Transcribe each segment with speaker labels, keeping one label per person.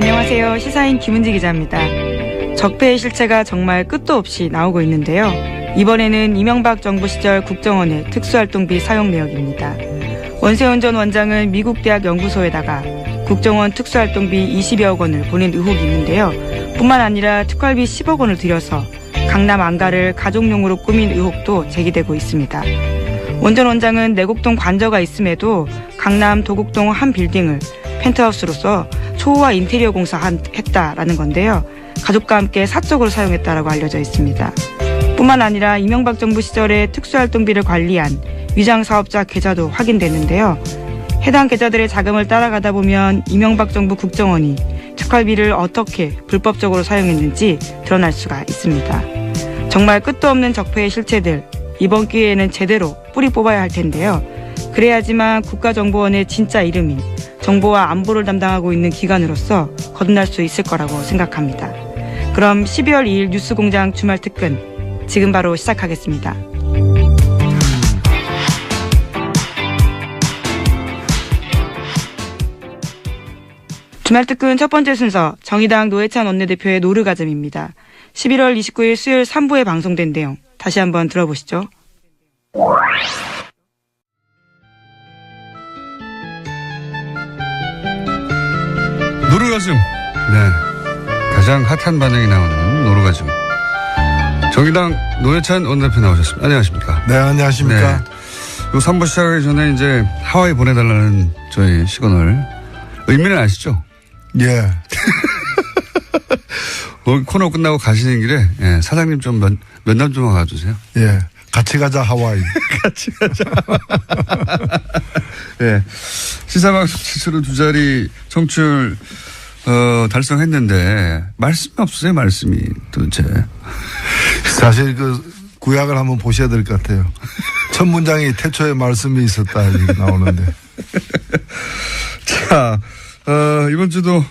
Speaker 1: 안녕하세요. 시사인 김은지 기자입니다. 적폐의 실체가 정말 끝도 없이 나오고 있는데요. 이번에는 이명박 정부 시절 국정원의 특수활동비 사용 내역입니다. 원세훈 전 원장은 미국 대학 연구소에다가 국정원 특수활동비 20여억 원을 보낸 의혹이 있는데요. 뿐만 아니라 특활비 10억 원을 들여서 강남 안가를 가족용으로 꾸민 의혹도 제기되고 있습니다. 원 전 원장은 내곡동 관저가 있음에도 강남 도곡동 한 빌딩을 펜트하우스로서 초호화 인테리어 공사했다라는 건데요. 가족과 함께 사적으로 사용했다라고 알려져 있습니다. 뿐만 아니라 이명박 정부 시절에 특수활동비를 관리한 위장사업자 계좌도 확인됐는데요. 해당 계좌들의 자금을 따라가다 보면 이명박 정부 국정원이 특활비를 어떻게 불법적으로 사용했는지 드러날 수가 있습니다. 정말 끝도 없는 적폐의 실체들, 이번 기회에는 제대로 뿌리 뽑아야 할 텐데요. 그래야지만 국가정보원의 진짜 이름인 정보와 안보를 담당하고 있는 기관으로서 거듭날 수 있을 거라고 생각합니다. 그럼 12월 2일 뉴스공장 주말 특근 지금 바로 시작하겠습니다. 주말 특근 첫 번째 순서 정의당 노회찬 원내대표의 노르가즘입니다. 11월 29일 수요일 3부에 방송된 내용 다시 한번 들어보시죠.
Speaker 2: 노르가즘. 네. 가장 핫한 반응이 나오는 노르가즘. 정의당 노회찬 원내대표 나오셨습니다. 안녕하십니까?
Speaker 3: 네, 안녕하십니까?
Speaker 2: 네. 요 3부 시작하기 전에 이제 하와이 보내달라는 저희 시그널. 의미는 아시죠?
Speaker 3: 예.
Speaker 2: 코너 끝나고 가시는 길에 예, 사장님 좀 면담 좀 와주세요.
Speaker 3: 예. 같이 가자 하와이.
Speaker 2: 같이 가자. 예. 시사방송 지수로 2자리 청취율 달성했는데 말씀이 없으세요? 말씀이 도대체.
Speaker 3: 사실 그 구약을 한번 보셔야 될 것 같아요. 첫 문장이 태초에 말씀이 있었다 이렇게 나오는데.
Speaker 2: 자, 이번 주도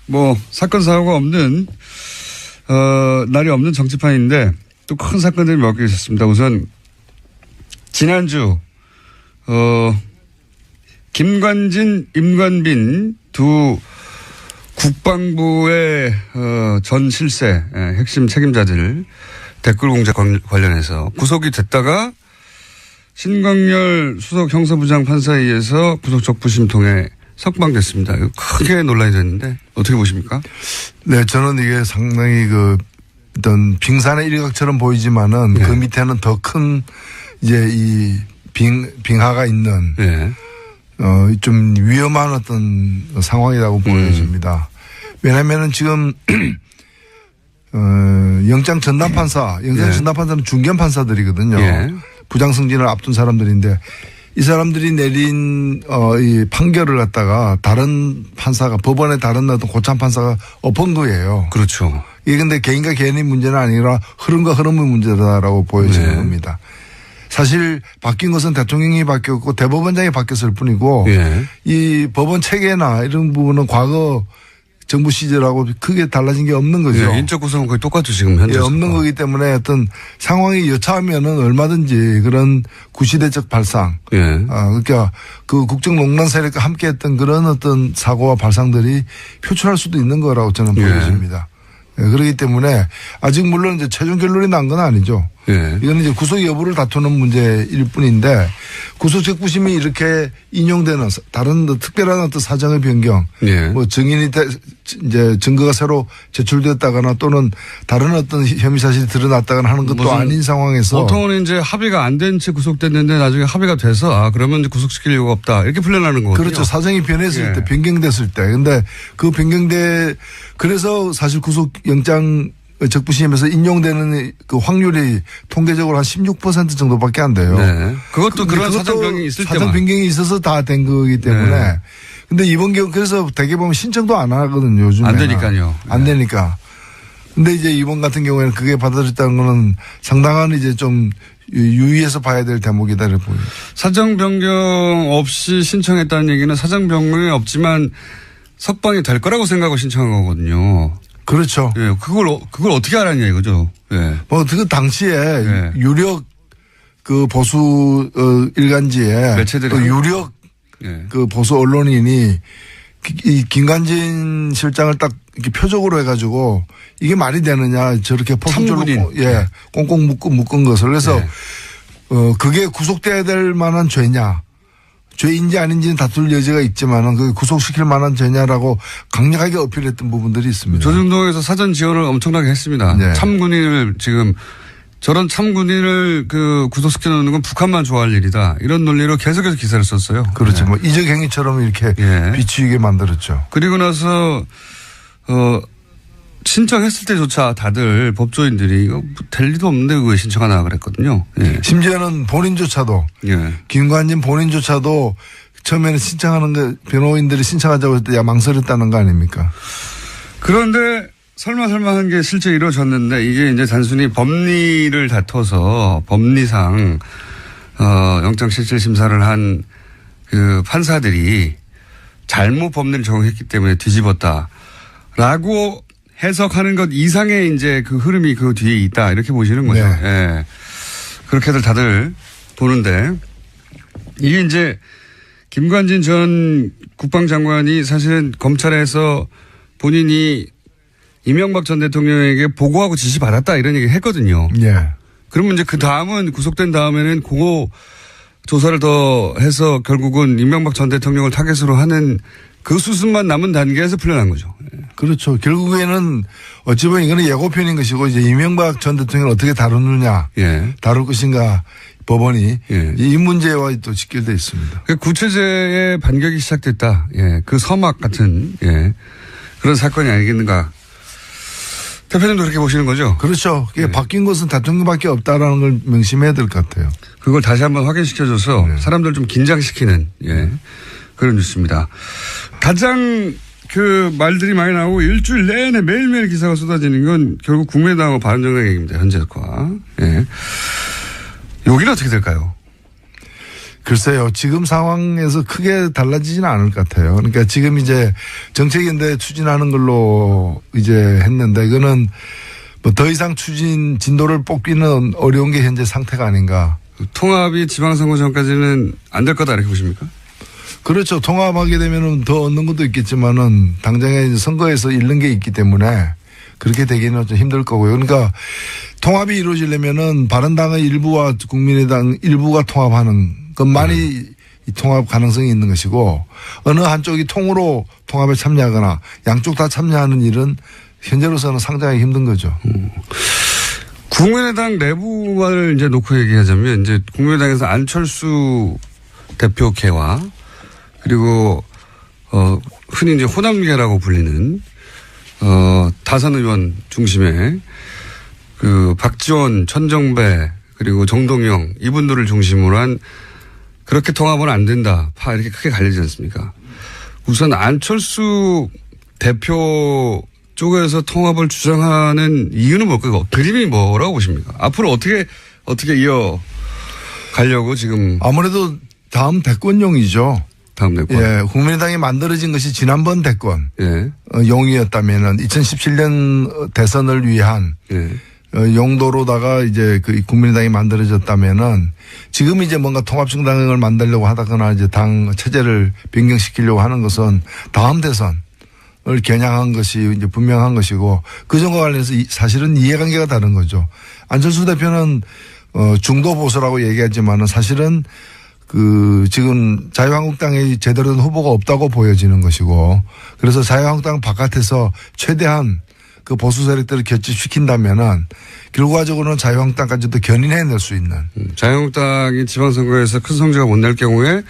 Speaker 2: 뭐 사건 사고가 없는 날이 없는 정치판인데 또 큰 사건들이 몇 개 있었습니다. 우선 지난주 김관진, 임관빈 두 국방부의 전 실세 핵심 책임자들 댓글 공작 관련해서 구속이 됐다가 신광열 수석 형사부장 판사에 의해서 구속 적부심 통해 석방됐습니다. 크게 논란이 됐는데 어떻게 보십니까?
Speaker 3: 네, 저는 이게 상당히 어떤 빙산의 일각처럼 보이지만은
Speaker 2: 네.
Speaker 3: 그 밑에는 더 큰 이제 이 빙하가 있는
Speaker 2: 네.
Speaker 3: 좀 위험한 어떤 상황이라고 보여집니다. 왜냐면은 지금 영장 전담 판사는 중견 판사들이거든요.
Speaker 2: 예.
Speaker 3: 부장 승진을 앞둔 사람들인데 이 사람들이 내린 이 판결을 갖다가 다른 판사가 법원의 다른 어떤 고참 판사가 엎은 거예요.
Speaker 2: 그렇죠.
Speaker 3: 이게 근데 개인과 개인의 문제는 아니라 흐름과 흐름의 문제다라고 보여지는
Speaker 2: 네.
Speaker 3: 겁니다. 사실 바뀐 것은 대통령이 바뀌었고 대법원장이 바뀌었을 뿐이고
Speaker 2: 예.
Speaker 3: 이 법원 체계나 이런 부분은 과거 정부 시절하고 크게 달라진 게 없는 거죠.
Speaker 2: 예, 인적 구성은 거의 똑같죠 지금 현재.
Speaker 3: 예, 없는 거기 때문에 어떤 상황이 여차하면은 얼마든지 그런 구시대적 발상.
Speaker 2: 예.
Speaker 3: 그러니까 그 국정농단 세력과 함께했던 그런 어떤 사고와 발상들이 표출할 수도 있는 거라고 저는 보여집니다. 예, 그렇기 때문에 아직 물론 이제 최종 결론이 난 건 아니죠.
Speaker 2: 예.
Speaker 3: 이건 이제 구속 여부를 다투는 문제일 뿐인데 구속 적부심이 이렇게 인용되는 다른 특별한 어떤 사정의 변경,
Speaker 2: 예.
Speaker 3: 뭐 증인이 이제 증거가 새로 제출되었다거나 또는 다른 어떤 혐의 사실이 드러났다거나 하는 것도 아닌 상황에서
Speaker 2: 보통은 이제 합의가 안 된 채 구속됐는데 나중에 합의가 돼서 그러면 이제 구속시킬 이유가 없다 이렇게 풀려나는 거거든요.
Speaker 3: 그렇죠. 사정이 변했을
Speaker 2: 예.
Speaker 3: 때, 변경됐을 때. 근데 그 그래서 사실 구속영장 적부심에서 인용되는 그 확률이 통계적으로 한 16% 정도밖에 안 돼요.
Speaker 2: 네. 그것도 그런 사정 변경이 있을 때만.
Speaker 3: 사정 변경이 있어서 다 된 거기 때문에.
Speaker 2: 네.
Speaker 3: 근데 이번 경우 그래서 대개 보면 신청도 안 하거든요. 요즘에.
Speaker 2: 안 되니까요.
Speaker 3: 안 되니까. 근데 이제 이번 같은 경우에는 그게 받아들였다는 거는 상당한 이제 좀 유의해서 봐야 될 대목이다 이렇게 보여요.
Speaker 2: 사정 변경 없이 신청했다는 얘기는 사정 변경이 없지만 석방이 될 거라고 생각하고 신청한 거거든요.
Speaker 3: 그렇죠.
Speaker 2: 예, 그걸 어떻게 알았냐 이거죠. 예.
Speaker 3: 그 당시에
Speaker 2: 예.
Speaker 3: 유력 그 보수 일간지에
Speaker 2: 매체들이
Speaker 3: 그 유력
Speaker 2: 예.
Speaker 3: 그 보수 언론인이 이 김관진 실장을 딱 이렇게 표적으로 해가지고 이게 말이 되느냐 저렇게 포스줄로 꽁꽁 묶은 것을 그래서 그게 구속돼야 될 만한 죄냐. 죄인지 아닌지는 다툴 여지가 있지만은 그 구속시킬 만한 죄냐라고 강력하게 어필했던 부분들이 있습니다.
Speaker 2: 조중동에서 사전 지원을 엄청나게 했습니다.
Speaker 3: 네.
Speaker 2: 참군인을 지금 저런 참군인을 구속시켜 놓는 건 북한만 좋아할 일이다. 이런 논리로 계속해서 기사를 썼어요.
Speaker 3: 그렇죠. 뭐 이적 행위처럼 이렇게 비추이게 만들었죠.
Speaker 2: 그리고 나서 신청했을 때조차 다들 법조인들이 이거 될 리도 없는데 왜 신청하나 그랬거든요. 예.
Speaker 3: 심지어는 본인조차도 김관진 본인조차도 처음에는 신청하는 거 변호인들이 신청하자고 할 때 야 망설였다는 거 아닙니까?
Speaker 2: 그런데 설마 한 게 실제 이루어졌는데 이게 이제 단순히 법리를 다퉈서 법리상 영장실질 심사를 한 그 판사들이 잘못 법리를 적용했기 때문에 뒤집었다라고 해석하는 것 이상의 이제 그 흐름이 그 뒤에 있다 이렇게 보시는 거죠.
Speaker 3: 네.
Speaker 2: 예. 그렇게들 다들 보는데 이게 이제 김관진 전 국방장관이 사실은 검찰에서 본인이 이명박 전 대통령에게 보고하고 지시받았다 이런 얘기 했거든요.
Speaker 3: 예.
Speaker 2: 그러면 이제 그 다음은 구속된 다음에는 그거 조사를 더 해서 결국은 이명박 전 대통령을 타겟으로 하는 그 수순만 남은 단계에서 풀려난 거죠.
Speaker 3: 그렇죠. 결국에는 어찌 보면 이거는 예고편인 것이고 이제 이명박 전 대통령을 어떻게 다루느냐, 다룰 것인가 법원이 이 문제와 또 직결되어 있습니다.
Speaker 2: 구체제의 반격이 시작됐다. 그 서막 같은 그런 사건이 아니겠는가. 대표님도 그렇게 보시는 거죠?
Speaker 3: 그렇죠. 바뀐 것은 대통령밖에 없다라는 걸 명심해야 될 것 같아요.
Speaker 2: 그걸 다시 한번 확인시켜줘서 사람들 좀 긴장시키는 그런 뉴스입니다. 가장 그 말들이 많이 나오고 일주일 내내 매일매일 기사가 쏟아지는 건 결국 국민의당하고 바른정당 얘기입니다. 현재과. 여기는 어떻게 될까요?
Speaker 3: 글쎄요. 지금 상황에서 크게 달라지지는 않을 것 같아요. 그러니까 지금 이제 정책인데 추진하는 걸로 이제 했는데 이거는 뭐 더 이상 진도를 뽑기는 어려운 게 현재 상태가 아닌가.
Speaker 2: 통합이 지방선거 전까지는 안 될 거다 이렇게 보십니까?
Speaker 3: 그렇죠. 통합하게 되면은 더 얻는 것도 있겠지만은 당장에 선거에서 잃는 게 있기 때문에 그렇게 되기는 좀 힘들 거고요. 그러니까 통합이 이루어지려면은 바른당의 일부와 국민의당 일부가 통합하는 것만이 이 통합 가능성이 있는 것이고 어느 한쪽이 통으로 통합에 참여하거나 양쪽 다 참여하는 일은 현재로서는 상당히 힘든 거죠.
Speaker 2: 국민의당 내부를 이제 놓고 얘기하자면 이제 국민의당에서 안철수 대표계와 그리고 흔히 이제 호남계라고 불리는 다선 의원 중심의 그 박지원, 천정배 그리고 정동영 이분들을 중심으로 한 그렇게 통합은 안 된다. 파 이렇게 크게 갈리지 않습니까? 우선 안철수 대표 쪽에서 통합을 주장하는 이유는 뭘까요? 그림이 뭐라고 보십니까? 앞으로 어떻게 이어 가려고 지금.
Speaker 3: 아무래도 다음 대권용이죠.
Speaker 2: 다음 대권.
Speaker 3: 국민의당이 만들어진 것이 지난번 대권 용이었다면은 2017년 대선을 위한 용도로다가 이제 그 국민의당이 만들어졌다면은 지금 이제 뭔가 통합정당을 만들려고 하다거나 이제 당 체제를 변경시키려고 하는 것은 다음 대선을 겨냥한 것이 이제 분명한 것이고 그 점과 관련해서 사실은 이해관계가 다른 거죠. 안철수 대표는 중도 보수라고 얘기하지만은 사실은 그 지금 자유한국당에 제대로 된 후보가 없다고 보여지는 것이고 그래서 자유한국당 바깥에서 최대한 그 보수 세력들을 결집시킨다면은 결과적으로는 자유한국당까지도 견인해낼 수 있는.
Speaker 2: 자유한국당이 지방선거에서 큰 성적을 못 낼 경우에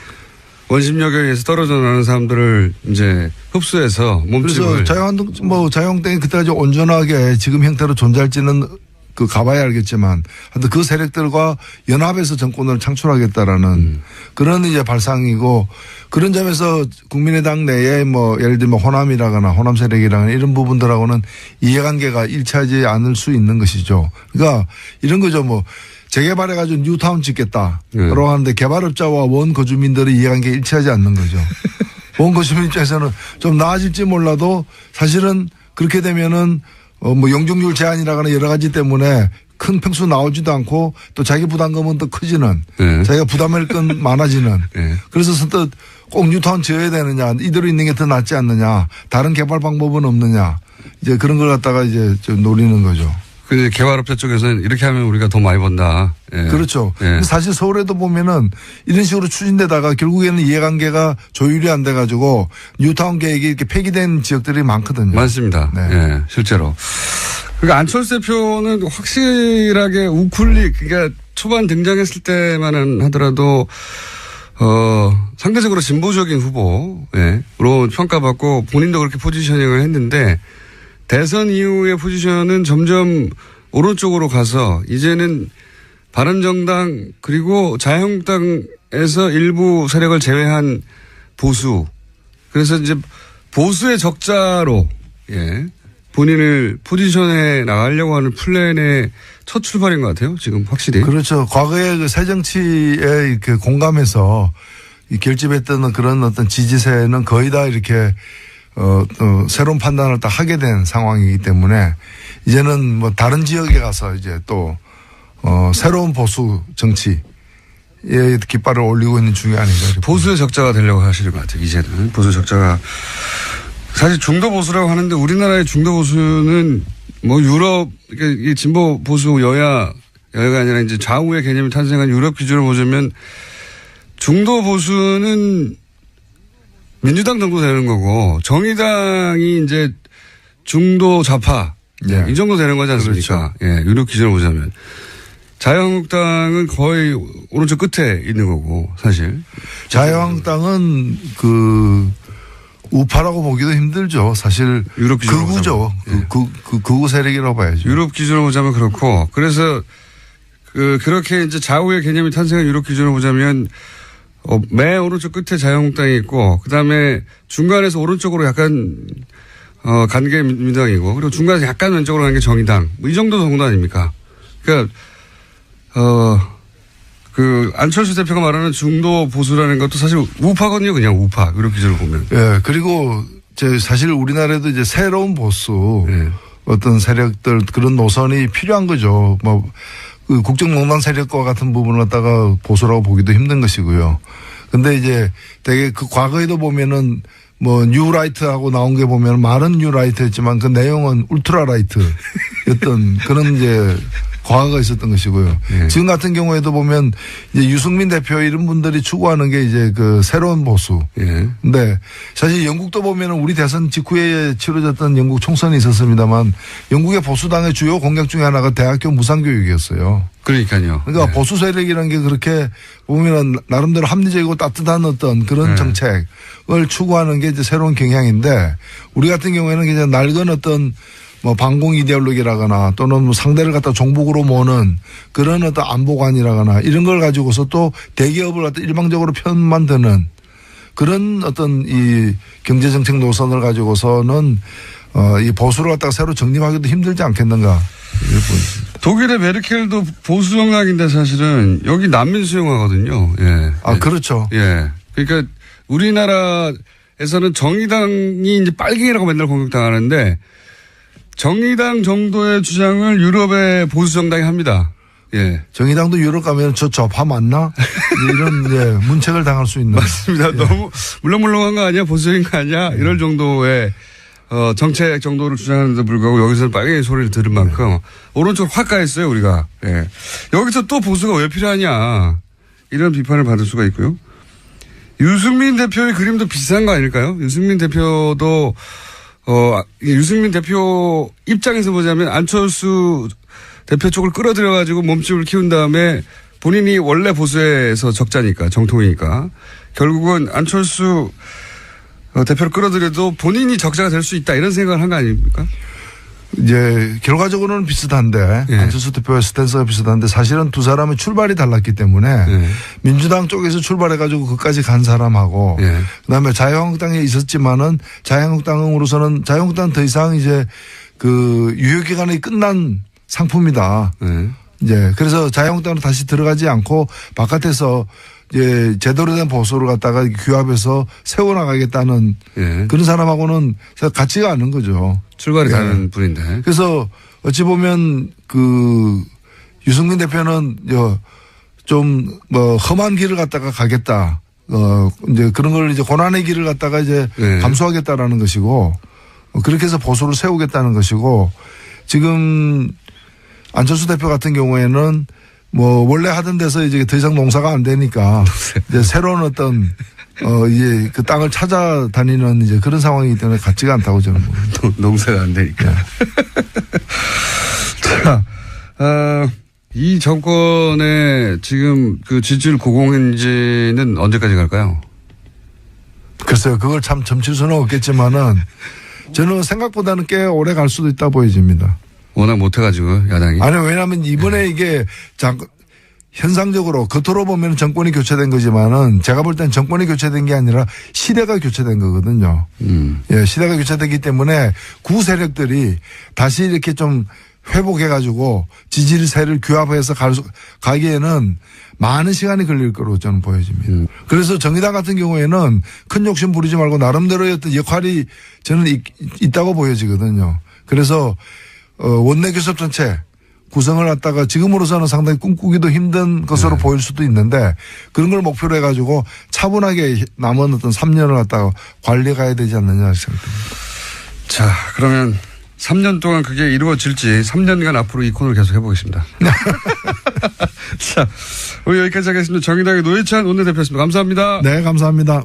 Speaker 2: 원심력에 의해서 떨어져 나가는 사람들을 이제 흡수해서 몸집을.
Speaker 3: 그래서 자유한국당이 그때까지 온전하게 지금 형태로 존재할지는 그 가봐야 알겠지만 하여튼 그 세력들과 연합해서 정권을 창출하겠다라는 그런 이제 발상이고 그런 점에서 국민의당 내에 뭐 예를 들면 호남이라거나 호남 세력이라거나 이런 부분들하고는 이해관계가 일치하지 않을 수 있는 것이죠. 그러니까 이런 거죠. 뭐 재개발해가지고 뉴타운 짓겠다. 라고 하는데 개발업자와 원거주민들의 이해관계가 일치하지 않는 거죠. 원거주민 입장에서는 좀 나아질지 몰라도 사실은 그렇게 되면은 뭐 용적률 제한이라거나 여러 가지 때문에 큰 평수 나오지도 않고 또 자기 부담금은 더 커지는 자기가 부담할 건 많아지는 그래서 선뜻 꼭 뉴타운 지어야 되느냐, 이대로 있는 게 더 낫지 않느냐, 다른 개발 방법은 없느냐, 이제 그런 걸 갖다가 이제 좀 노리는 거죠.
Speaker 2: 그 개발업자 쪽에서는 이렇게 하면 우리가 더 많이 번다. 예.
Speaker 3: 그렇죠.
Speaker 2: 예.
Speaker 3: 근데 사실 서울에도 보면은 이런 식으로 추진되다가 결국에는 이해관계가 조율이 안 돼가지고 뉴타운 계획이 이렇게 폐기된 지역들이 많거든요.
Speaker 2: 많습니다.
Speaker 3: 네.
Speaker 2: 예, 실제로. 그러니까 안철수 대표는 확실하게 우쿨릭, 그러니까 초반 등장했을 때만은 하더라도 상대적으로 진보적인 후보로 평가받고 본인도 그렇게 포지셔닝을 했는데 대선 이후의 포지션은 점점 오른쪽으로 가서 이제는 바른정당 그리고 자유한국당에서 일부 세력을 제외한 보수. 그래서 이제 보수의 적자로 본인을 포지션에 나가려고 하는 플랜의 첫 출발인 것 같아요. 지금 확실히.
Speaker 3: 그렇죠. 과거에 그 새정치에 이렇게 공감해서 결집했던 그런 어떤 지지세는 거의 다 이렇게 새로운 판단을 딱 하게 된 상황이기 때문에 이제는 뭐 다른 지역에 가서 이제 또 새로운 보수 정치에 깃발을 올리고 있는 중이 아닌가.
Speaker 2: 보수의 적자가 되려고 하시는 것 같아요. 이제는 보수 적자가 사실 중도 보수라고 하는데 우리나라의 중도 보수는 뭐 유럽 이 진보 보수 여야가 아니라 이제 좌우의 개념이 탄생한 유럽 기준으로 보자면 중도 보수는 민주당 정도 되는 거고 정의당이 이제 중도 좌파 이 정도 되는 거지 않습니까?
Speaker 3: 그렇죠.
Speaker 2: 예, 유럽 기준으로 보자면 자유한국당은 거의 오른쪽 끝에 있는 거고 사실
Speaker 3: 자유한국당은 그 우파라고 보기도 힘들죠. 사실
Speaker 2: 유럽 기준으로
Speaker 3: 극우죠. 극우 세력이라고 봐야죠.
Speaker 2: 유럽 기준으로 보자면 그렇고 그래서 그렇게 이제 좌우의 개념이 탄생한 유럽 기준으로 보자면 맨 오른쪽 끝에 자유한국당이 있고 그다음에 중간에서 오른쪽으로 약간 간 게 민주당이고 그리고 중간에서 약간 왼쪽으로 간 게 정의당 뭐 이 정도 정도 아닙니까? 그러니까 그 안철수 대표가 말하는 중도 보수라는 것도 사실 우파거든요. 그냥 우파 유럽 기준으로 보면.
Speaker 3: 예. 그리고 사실 우리나라에도 이제 새로운 보수 어떤 세력들 그런 노선이 필요한 거죠. 뭐 그 국정농단 세력과 같은 부분을 갖다가 보수라고 보기도 힘든 것이고요. 근데 이제 되게 그 과거에도 보면은 뭐 뉴라이트하고 나온 게 보면 말은 뉴라이트였지만 그 내용은 울트라라이트였던 그런 이제 과거가 있었던 것이고요. 지금 같은 경우에도 보면 이제 유승민 대표 이런 분들이 추구하는 게 이제 그 새로운 보수. 근데 사실 영국도 보면 우리 대선 직후에 치러졌던 영국 총선이 있었습니다만 영국의 보수당의 주요 공약 중에 하나가 대학교 무상교육이었어요.
Speaker 2: 그러니까요.
Speaker 3: 그러니까 보수 세력이라는 게 그렇게 보면은 나름대로 합리적이고 따뜻한 어떤 그런 정책을 추구하는 게 이제 새로운 경향인데 우리 같은 경우에는 그냥 낡은 어떤 뭐 반공 이데올로기라거나 또는 뭐 상대를 갖다 종북으로 모는 그런 어떤 안보관이라거나 이런 걸 가지고서 또 대기업을 갖다 일방적으로 편만 드는 그런 어떤 이 경제정책 노선을 가지고서는 이 보수를 갖다가 새로 정립하기도 힘들지 않겠는가.
Speaker 2: 독일의 메르켈도 보수 정당인데 사실은 여기 난민 수용하거든요. 예.
Speaker 3: 아, 그렇죠.
Speaker 2: 예. 그러니까 우리나라에서는 정의당이 이제 빨갱이라고 맨날 공격당하는데 정의당 정도의 주장을 유럽의 보수 정당이 합니다. 예.
Speaker 3: 정의당도 유럽 가면 저 좌파 맞나? 이런 문책을 당할 수 있는.
Speaker 2: 맞습니다. 너무 물렁물렁한 거 아니야? 보수적인 거 아니야? 이럴 정도의 정책 정도를 주장하는데 불구하고 여기서는 빨갱이 소리를 들은 만큼 오른쪽으로 확 가했어요 우리가. 예. 여기서 또 보수가 왜 필요하냐 이런 비판을 받을 수가 있고요. 유승민 대표의 그림도 비슷한 거 아닐까요? 유승민 대표도 유승민 대표 입장에서 보자면 안철수 대표 쪽을 끌어들여가지고 몸집을 키운 다음에 본인이 원래 보수에서 적자니까 정통이니까 결국은 안철수 대표를 끌어들여도 본인이 적자가 될 수 있다 이런 생각을 한 거 아닙니까?
Speaker 3: 이제 결과적으로는 비슷한데 안철수 대표의 스탠스가 비슷한데 사실은 두 사람의 출발이 달랐기 때문에 민주당 쪽에서 출발해가지고 그까지 간 사람하고 그다음에 자유한국당에 있었지만은 자유한국당으로서는 자유한국당은 더 이상 이제 그 유효 기간이 끝난 상품이다. 이제 그래서 자유한국당으로 다시 들어가지 않고 바깥에서 이제 제대로 된 보수를 갖다가 규합해서 세워나가겠다는 그런 사람하고는 같지가 않은 거죠.
Speaker 2: 출발이 다른 분인데.
Speaker 3: 그래서 어찌 보면 그 유승민 대표는 좀 뭐 험한 길을 갖다가 가겠다. 이제 그런 걸 이제 고난의 길을 갖다가 이제
Speaker 2: 네.
Speaker 3: 감수하겠다라는 것이고 그렇게 해서 보수를 세우겠다는 것이고 지금 안철수 대표 같은 경우에는 뭐 원래 하던 데서 이제 더 이상 농사가 안 되니까 이제 새로운 어떤 이제 그 땅을 찾아다니는 이제 그런 상황이기 때문에 같지가 않다고 저는 봅니다.
Speaker 2: 농사가 안 되니까. 자, 이 정권의 지금 그 지지율 고공행진은 언제까지 갈까요?
Speaker 3: 글쎄요, 그걸 참 점칠 수는 없겠지만은 저는 생각보다는 꽤 오래 갈 수도 있다 보여집니다.
Speaker 2: 워낙 못해가지고 야당이.
Speaker 3: 아니 왜냐하면 이번에 이게 현상적으로 겉으로 보면 정권이 교체된 거지만은 제가 볼 땐 정권이 교체된 게 아니라 시대가 교체된 거거든요. 예, 시대가 교체되기 때문에 구 세력들이 다시 이렇게 좀 회복해가지고 지지세를 규합해서 가기에는 많은 시간이 걸릴 거로 저는 보여집니다. 그래서 정의당 같은 경우에는 큰 욕심 부리지 말고 나름대로의 어떤 역할이 저는 있다고 보여지거든요. 그래서 원내 교섭전체 구성을 갖다가 지금으로서는 상당히 꿈꾸기도 힘든 것으로 보일 수도 있는데 그런 걸 목표로 해가지고 차분하게 남은 어떤 3년을 갖다가 관리해 가야 되지 않느냐 생각합니다.
Speaker 2: 자, 그러면 3년 동안 그게 이루어질지 3년간 앞으로 이 코너를 계속 해보겠습니다. 자, 오늘 여기까지 하겠습니다. 정의당의 노회찬 원내대표였습니다. 감사합니다.
Speaker 3: 네, 감사합니다.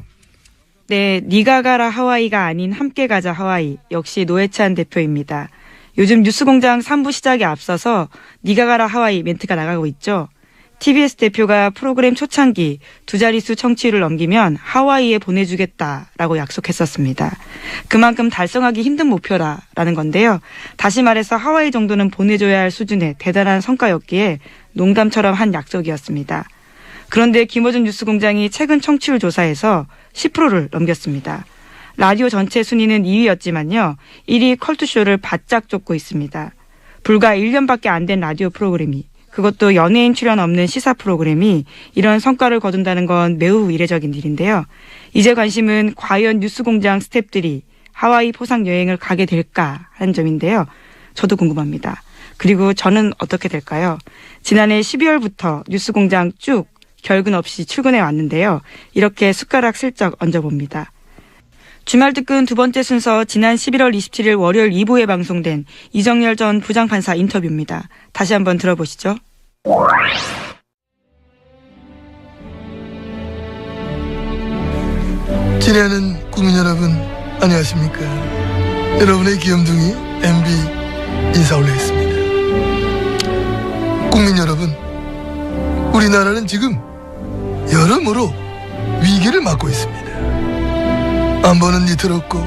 Speaker 1: 네, 니가 가라 하와이가 아닌 함께 가자 하와이. 역시 노회찬 대표입니다. 요즘 뉴스공장 3부 시작에 앞서서 니가 가라 하와이 멘트가 나가고 있죠. TBS 대표가 프로그램 초창기 2자릿수 청취율을 넘기면 하와이에 보내주겠다라고 약속했었습니다. 그만큼 달성하기 힘든 목표라는 건데요. 다시 말해서 하와이 정도는 보내줘야 할 수준의 대단한 성과였기에 농담처럼 한 약속이었습니다. 그런데 김어준 뉴스공장이 최근 청취율 조사에서 10%를 넘겼습니다. 라디오 전체 순위는 2위였지만요. 1위 컬투쇼를 바짝 쫓고 있습니다. 불과 1년밖에 안 된 라디오 프로그램이 그것도 연예인 출연 없는 시사 프로그램이 이런 성과를 거둔다는 건 매우 이례적인 일인데요. 이제 관심은 과연 뉴스공장 스태프들이 하와이 포상 여행을 가게 될까 하는 점인데요. 저도 궁금합니다. 그리고 저는 어떻게 될까요? 지난해 12월부터 뉴스공장 쭉 결근 없이 출근해 왔는데요. 이렇게 숟가락 슬쩍 얹어봅니다. 주말 특근 두 번째 순서 지난 11월 27일 월요일 2부에 방송된 이정열 전 부장판사 인터뷰입니다. 다시 한번 들어보시죠.
Speaker 4: 지내하는 국민 여러분 안녕하십니까. 여러분의 귀염둥이 MB 인사 올리겠습니다. 국민 여러분, 우리나라는 지금 여러모로 위기를 맞고 있습니다. 안보는 위태롭고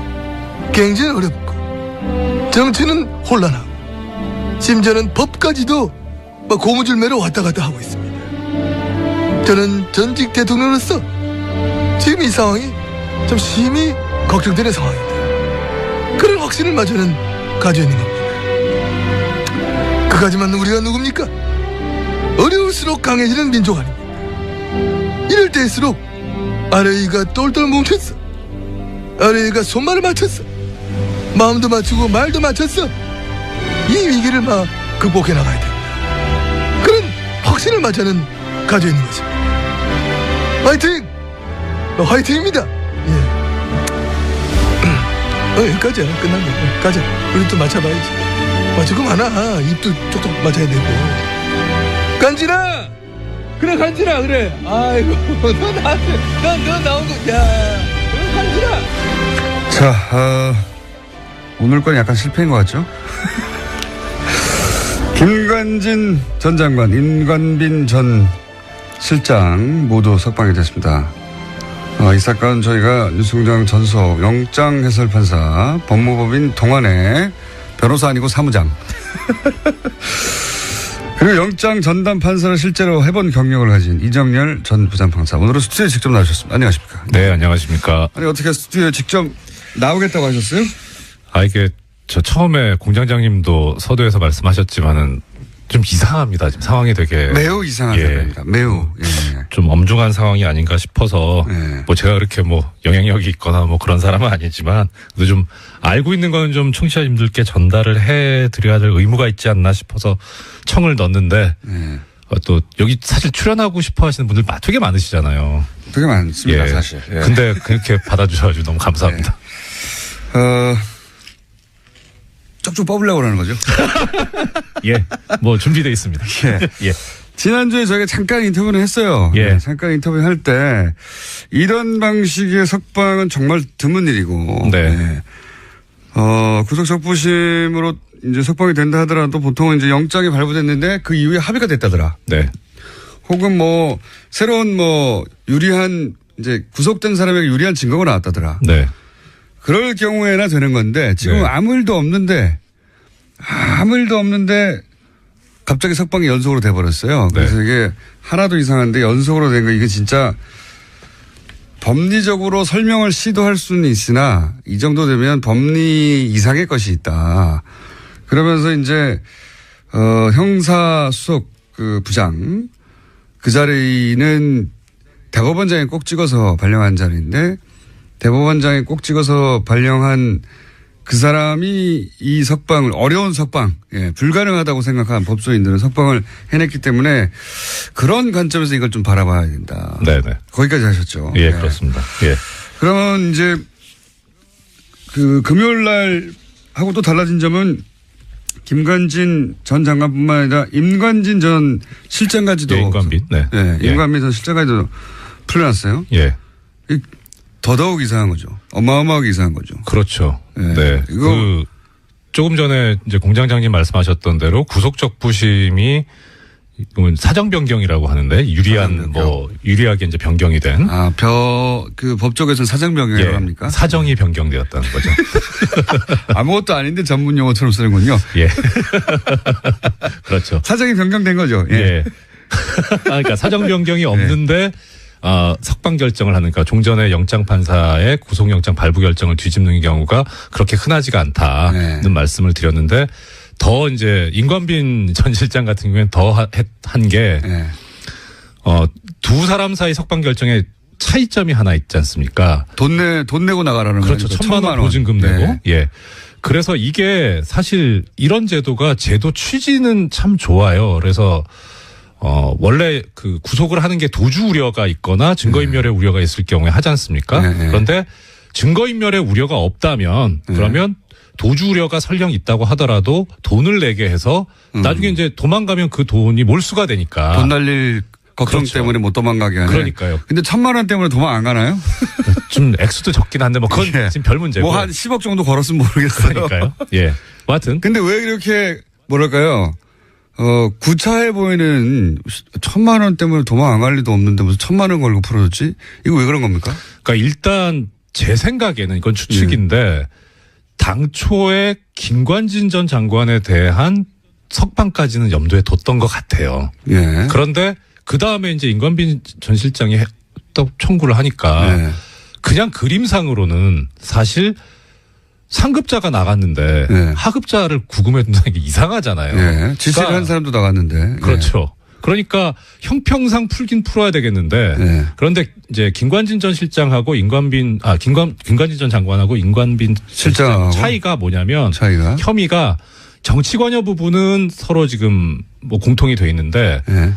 Speaker 4: 경제는 어렵고 정치는 혼란하고 심지어는 법까지도 고무줄매로 왔다 갔다 하고 있습니다. 저는 전직 대통령으로서 지금 이 상황이 좀 심히 걱정되는 상황입니다. 그런 확신을 저는 가지고 있는 겁니다. 그까지만 우리가 누굽니까? 어려울수록 강해지는 민족 아닙니까? 이럴 때일수록 아래위가 똘똘 뭉쳤어. 아래위가 손발을 맞췄어. 마음도 맞추고 말도 맞췄어. 이 위기를 극복해 나가야 됩니다. 그런 확신을 저는 가지고 있는 것입니다. 화이팅! 화이팅입니다. 예. 여기까지야. 끝났네. 가자. 우리 또 맞춰봐야지. 맞추고 많아. 입도 쪽쪽 맞아야 되고. 간지나! 그래, 간지나, 그래. 아이고, 너 나한테, 너 나온 거, 야. 간지나!
Speaker 2: 자, 오늘 건 약간 실패인 것 같죠? 김관진 전 장관, 임관빈 전 실장 모두 석방이 됐습니다. 이 사건 저희가 뉴스공장 전속 영장 해설 판사, 법무법인 동안의 변호사 아니고 사무장. 그리고 영장 전담 판사를 실제로 해본 경력을 가진 이정열 전 부장판사. 오늘은 스튜디오에 직접 나오셨습니다. 안녕하십니까?
Speaker 5: 네, 안녕하십니까?
Speaker 2: 아니, 어떻게 스튜디오에 직접 나오겠다고 하셨어요?
Speaker 5: 이게 저 처음에 공장장님도 서두에서 말씀하셨지만은 좀 이상합니다. 지금 상황이 되게
Speaker 2: 매우 이상한 상황입니다. 매우.
Speaker 5: 좀 엄중한 상황이 아닌가 싶어서 제가 그렇게 영향력이 있거나 그런 사람은 아니지만 그래도 좀 알고 있는 건 좀 청취자님들께 전달을 해드려야 될 의무가 있지 않나 싶어서 청을 넣었는데 또 여기 사실 출연하고 싶어 하시는 분들 되게 많으시잖아요.
Speaker 2: 되게 많습니다,
Speaker 5: 예.
Speaker 2: 사실. 예.
Speaker 5: 근데 그렇게 받아주셔가지고 너무 감사합니다.
Speaker 2: 쪽쪽 뽑으려고 그러는 거죠?
Speaker 5: 예. 뭐 준비되어 있습니다.
Speaker 2: 예.
Speaker 5: 예.
Speaker 2: 지난주에 저희가 잠깐 인터뷰를 했어요.
Speaker 5: 예.
Speaker 2: 네, 잠깐 인터뷰할 때 이런 방식의 석방은 정말 드문 일이고.
Speaker 5: 네.
Speaker 2: 네. 구속 적부심으로 이제 석방이 된다 하더라도 보통은 이제 영장이 발부됐는데 그 이후에 합의가 됐다더라.
Speaker 5: 네.
Speaker 2: 혹은 뭐 새로운 뭐 유리한 이제 구속된 사람에게 유리한 증거가 나왔다더라.
Speaker 5: 네.
Speaker 2: 그럴 경우에나 되는 건데 지금
Speaker 5: 네.
Speaker 2: 아무 일도 없는데 갑자기 석방이 연속으로 돼버렸어요. 그래서
Speaker 5: 네.
Speaker 2: 이게 하나도 이상한데 연속으로 된 거 이게 진짜 법리적으로 설명을 시도할 수는 있으나 이 정도 되면 법리 이상의 것이 있다. 그러면서 이제 형사수석 그 부장 그 자리는 대법원장이 꼭 찍어서 발령한 자리인데 대법원장이 꼭 찍어서 발령한 그 사람이 이 석방을 어려운 석방, 예, 불가능하다고 생각한 법조인들은 석방을 해냈기 때문에 그런 관점에서 이걸 좀 바라봐야 된다.
Speaker 5: 네네.
Speaker 2: 거기까지 하셨죠.
Speaker 5: 예, 그렇습니다. 예.
Speaker 2: 그러면 이제 그 금요일 날 하고 또 달라진 점은 김관진 전 장관뿐만 아니라 임관진 전 실장까지도.
Speaker 5: 예, 임관빈. 네.
Speaker 2: 네,
Speaker 5: 예.
Speaker 2: 임관빈 전 실장까지도 풀려났어요.
Speaker 5: 예.
Speaker 2: 더더욱 이상한 거죠. 어마어마하게 이상한 거죠.
Speaker 5: 그렇죠.
Speaker 2: 네.
Speaker 5: 네.
Speaker 2: 이거
Speaker 5: 조금 전에 이제 공장장님 말씀하셨던 대로 구속적 부심이 사정 변경이라고 하는데 유리한 유리하게 이제 변경이 된.
Speaker 2: 그 법조계에서는 사정 변경이라고 합니까?
Speaker 5: 사정이 변경되었다는 거죠.
Speaker 2: 아무것도 아닌데 전문 용어처럼 쓰는군요.
Speaker 5: 예. 그렇죠.
Speaker 2: 사정이 변경된 거죠. 예.
Speaker 5: 예. 그러니까 사정 변경이 없는데 석방 결정을 하는, 그러니까 종전의 영장 판사의 구속영장 발부 결정을 뒤집는 경우가 그렇게 흔하지가 않다는
Speaker 2: 네.
Speaker 5: 말씀을 드렸는데 더 이제 임관빈 전 실장 같은 경우에는 더 한 게
Speaker 2: 네.
Speaker 5: 두 사람 사이 석방 결정에 차이점이 하나 있지 않습니까?
Speaker 2: 돈 내고 나가라는 거죠.
Speaker 5: 그렇죠. 1,000만 원 보증금 내고.
Speaker 2: 네.
Speaker 5: 예. 그래서 이게 사실 이런 제도가 제도 취지는 참 좋아요. 그래서 원래 그 구속을 하는 게 도주 우려가 있거나 증거인멸의 우려가 있을 경우에 하지 않습니까?
Speaker 2: 네.
Speaker 5: 그런데 증거인멸의 우려가 없다면 그러면 도주 우려가 설령 있다고 하더라도 돈을 내게 해서 나중에 이제 도망가면 그 돈이 몰수가 되니까.
Speaker 2: 돈 날릴 걱정
Speaker 5: 그렇죠.
Speaker 2: 때문에 못 도망가게 하는.
Speaker 5: 그러니까요.
Speaker 2: 근데 1,000만 원 때문에 도망 안 가나요?
Speaker 5: 좀 액수도 적긴 한데 뭐 그건
Speaker 2: 예.
Speaker 5: 지금 별 문제고.
Speaker 2: 뭐 한 10억 정도 걸었으면 모르겠어요.
Speaker 5: 그러니까요. 예. 뭐 하여튼.
Speaker 2: 근데 왜 이렇게 뭐랄까요? 구차해 보이는 1,000만 원 때문에 도망 안 갈 리도 없는데 무슨 1,000만 원 걸고 풀어줬지? 이거 왜 그런 겁니까?
Speaker 5: 그러니까 일단 제 생각에는 이건 추측인데 당초에 김관진 전 장관에 대한 석방까지는 염두에 뒀던 것 같아요.
Speaker 2: 예.
Speaker 5: 그런데 그 다음에 이제 임관빈 전 실장이 또 청구를 하니까
Speaker 2: 예.
Speaker 5: 그냥 그림상으로는 사실 상급자가 나갔는데
Speaker 2: 예.
Speaker 5: 하급자를 구금해 둔다는 게 이상하잖아요.
Speaker 2: 예. 지시를 한 사람도 나갔는데.
Speaker 5: 그렇죠. 그러니까 형평상 풀긴 풀어야 되겠는데
Speaker 2: 예.
Speaker 5: 그런데 이제 김관진 전 실장하고 김관진 전 장관하고 임관빈
Speaker 2: 실장하고
Speaker 5: 차이가 뭐냐면
Speaker 2: 차이가
Speaker 5: 혐의가 정치 관여 부분은 서로 지금 뭐 공통이 돼 있는데
Speaker 2: 예.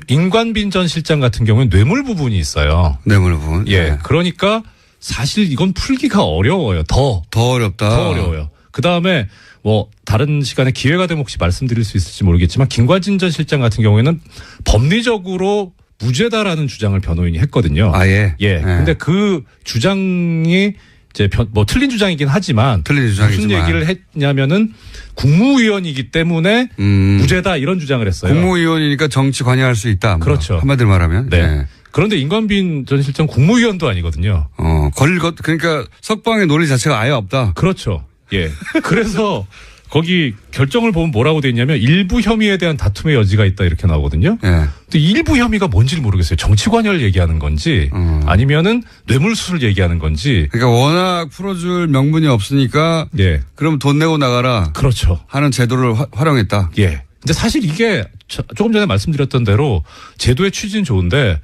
Speaker 5: 임관빈 전 실장 같은 경우는 뇌물 부분이 있어요.
Speaker 2: 뇌물 부분.
Speaker 5: 예. 그러니까 사실 이건 풀기가 어려워요. 더
Speaker 2: 어렵다.
Speaker 5: 더 어려워요. 그 다음에 뭐 다른 시간에 기회가 되면 혹시 말씀드릴 수 있을지 모르겠지만 김관진 전 실장 같은 경우에는 법리적으로 무죄다라는 주장을 변호인이 했거든요.
Speaker 2: 아예.
Speaker 5: 예. 근데 그 주장이 이제 뭐 틀린 주장이긴 하지만
Speaker 2: 틀린 주장이지만
Speaker 5: 무슨 얘기를 했냐면은 국무위원이기 때문에 무죄다 이런 주장을 했어요.
Speaker 2: 국무위원이니까 정치 관여할 수 있다.
Speaker 5: 그렇죠.
Speaker 2: 한마디로 말하면.
Speaker 5: 네.
Speaker 2: 예.
Speaker 5: 그런데 임관빈 전 실장 국무위원도 아니거든요.
Speaker 2: 그러니까 석방의 논리 자체가 아예 없다.
Speaker 5: 그렇죠. 예. 그래서 거기 결정을 보면 뭐라고 돼 있냐면 일부 혐의에 대한 다툼의 여지가 있다 이렇게 나오거든요.
Speaker 2: 예.
Speaker 5: 근데 일부 혐의가 뭔지를 모르겠어요. 정치 관여를 얘기하는 건지 아니면은 뇌물수수를 얘기하는 건지.
Speaker 2: 그러니까 워낙 풀어줄 명분이 없으니까
Speaker 5: 예.
Speaker 2: 그럼 돈 내고 나가라.
Speaker 5: 그렇죠.
Speaker 2: 하는 제도를 활용했다.
Speaker 5: 예. 근데 사실 이게 조금 전에 말씀드렸던 대로 제도의 취지는 좋은데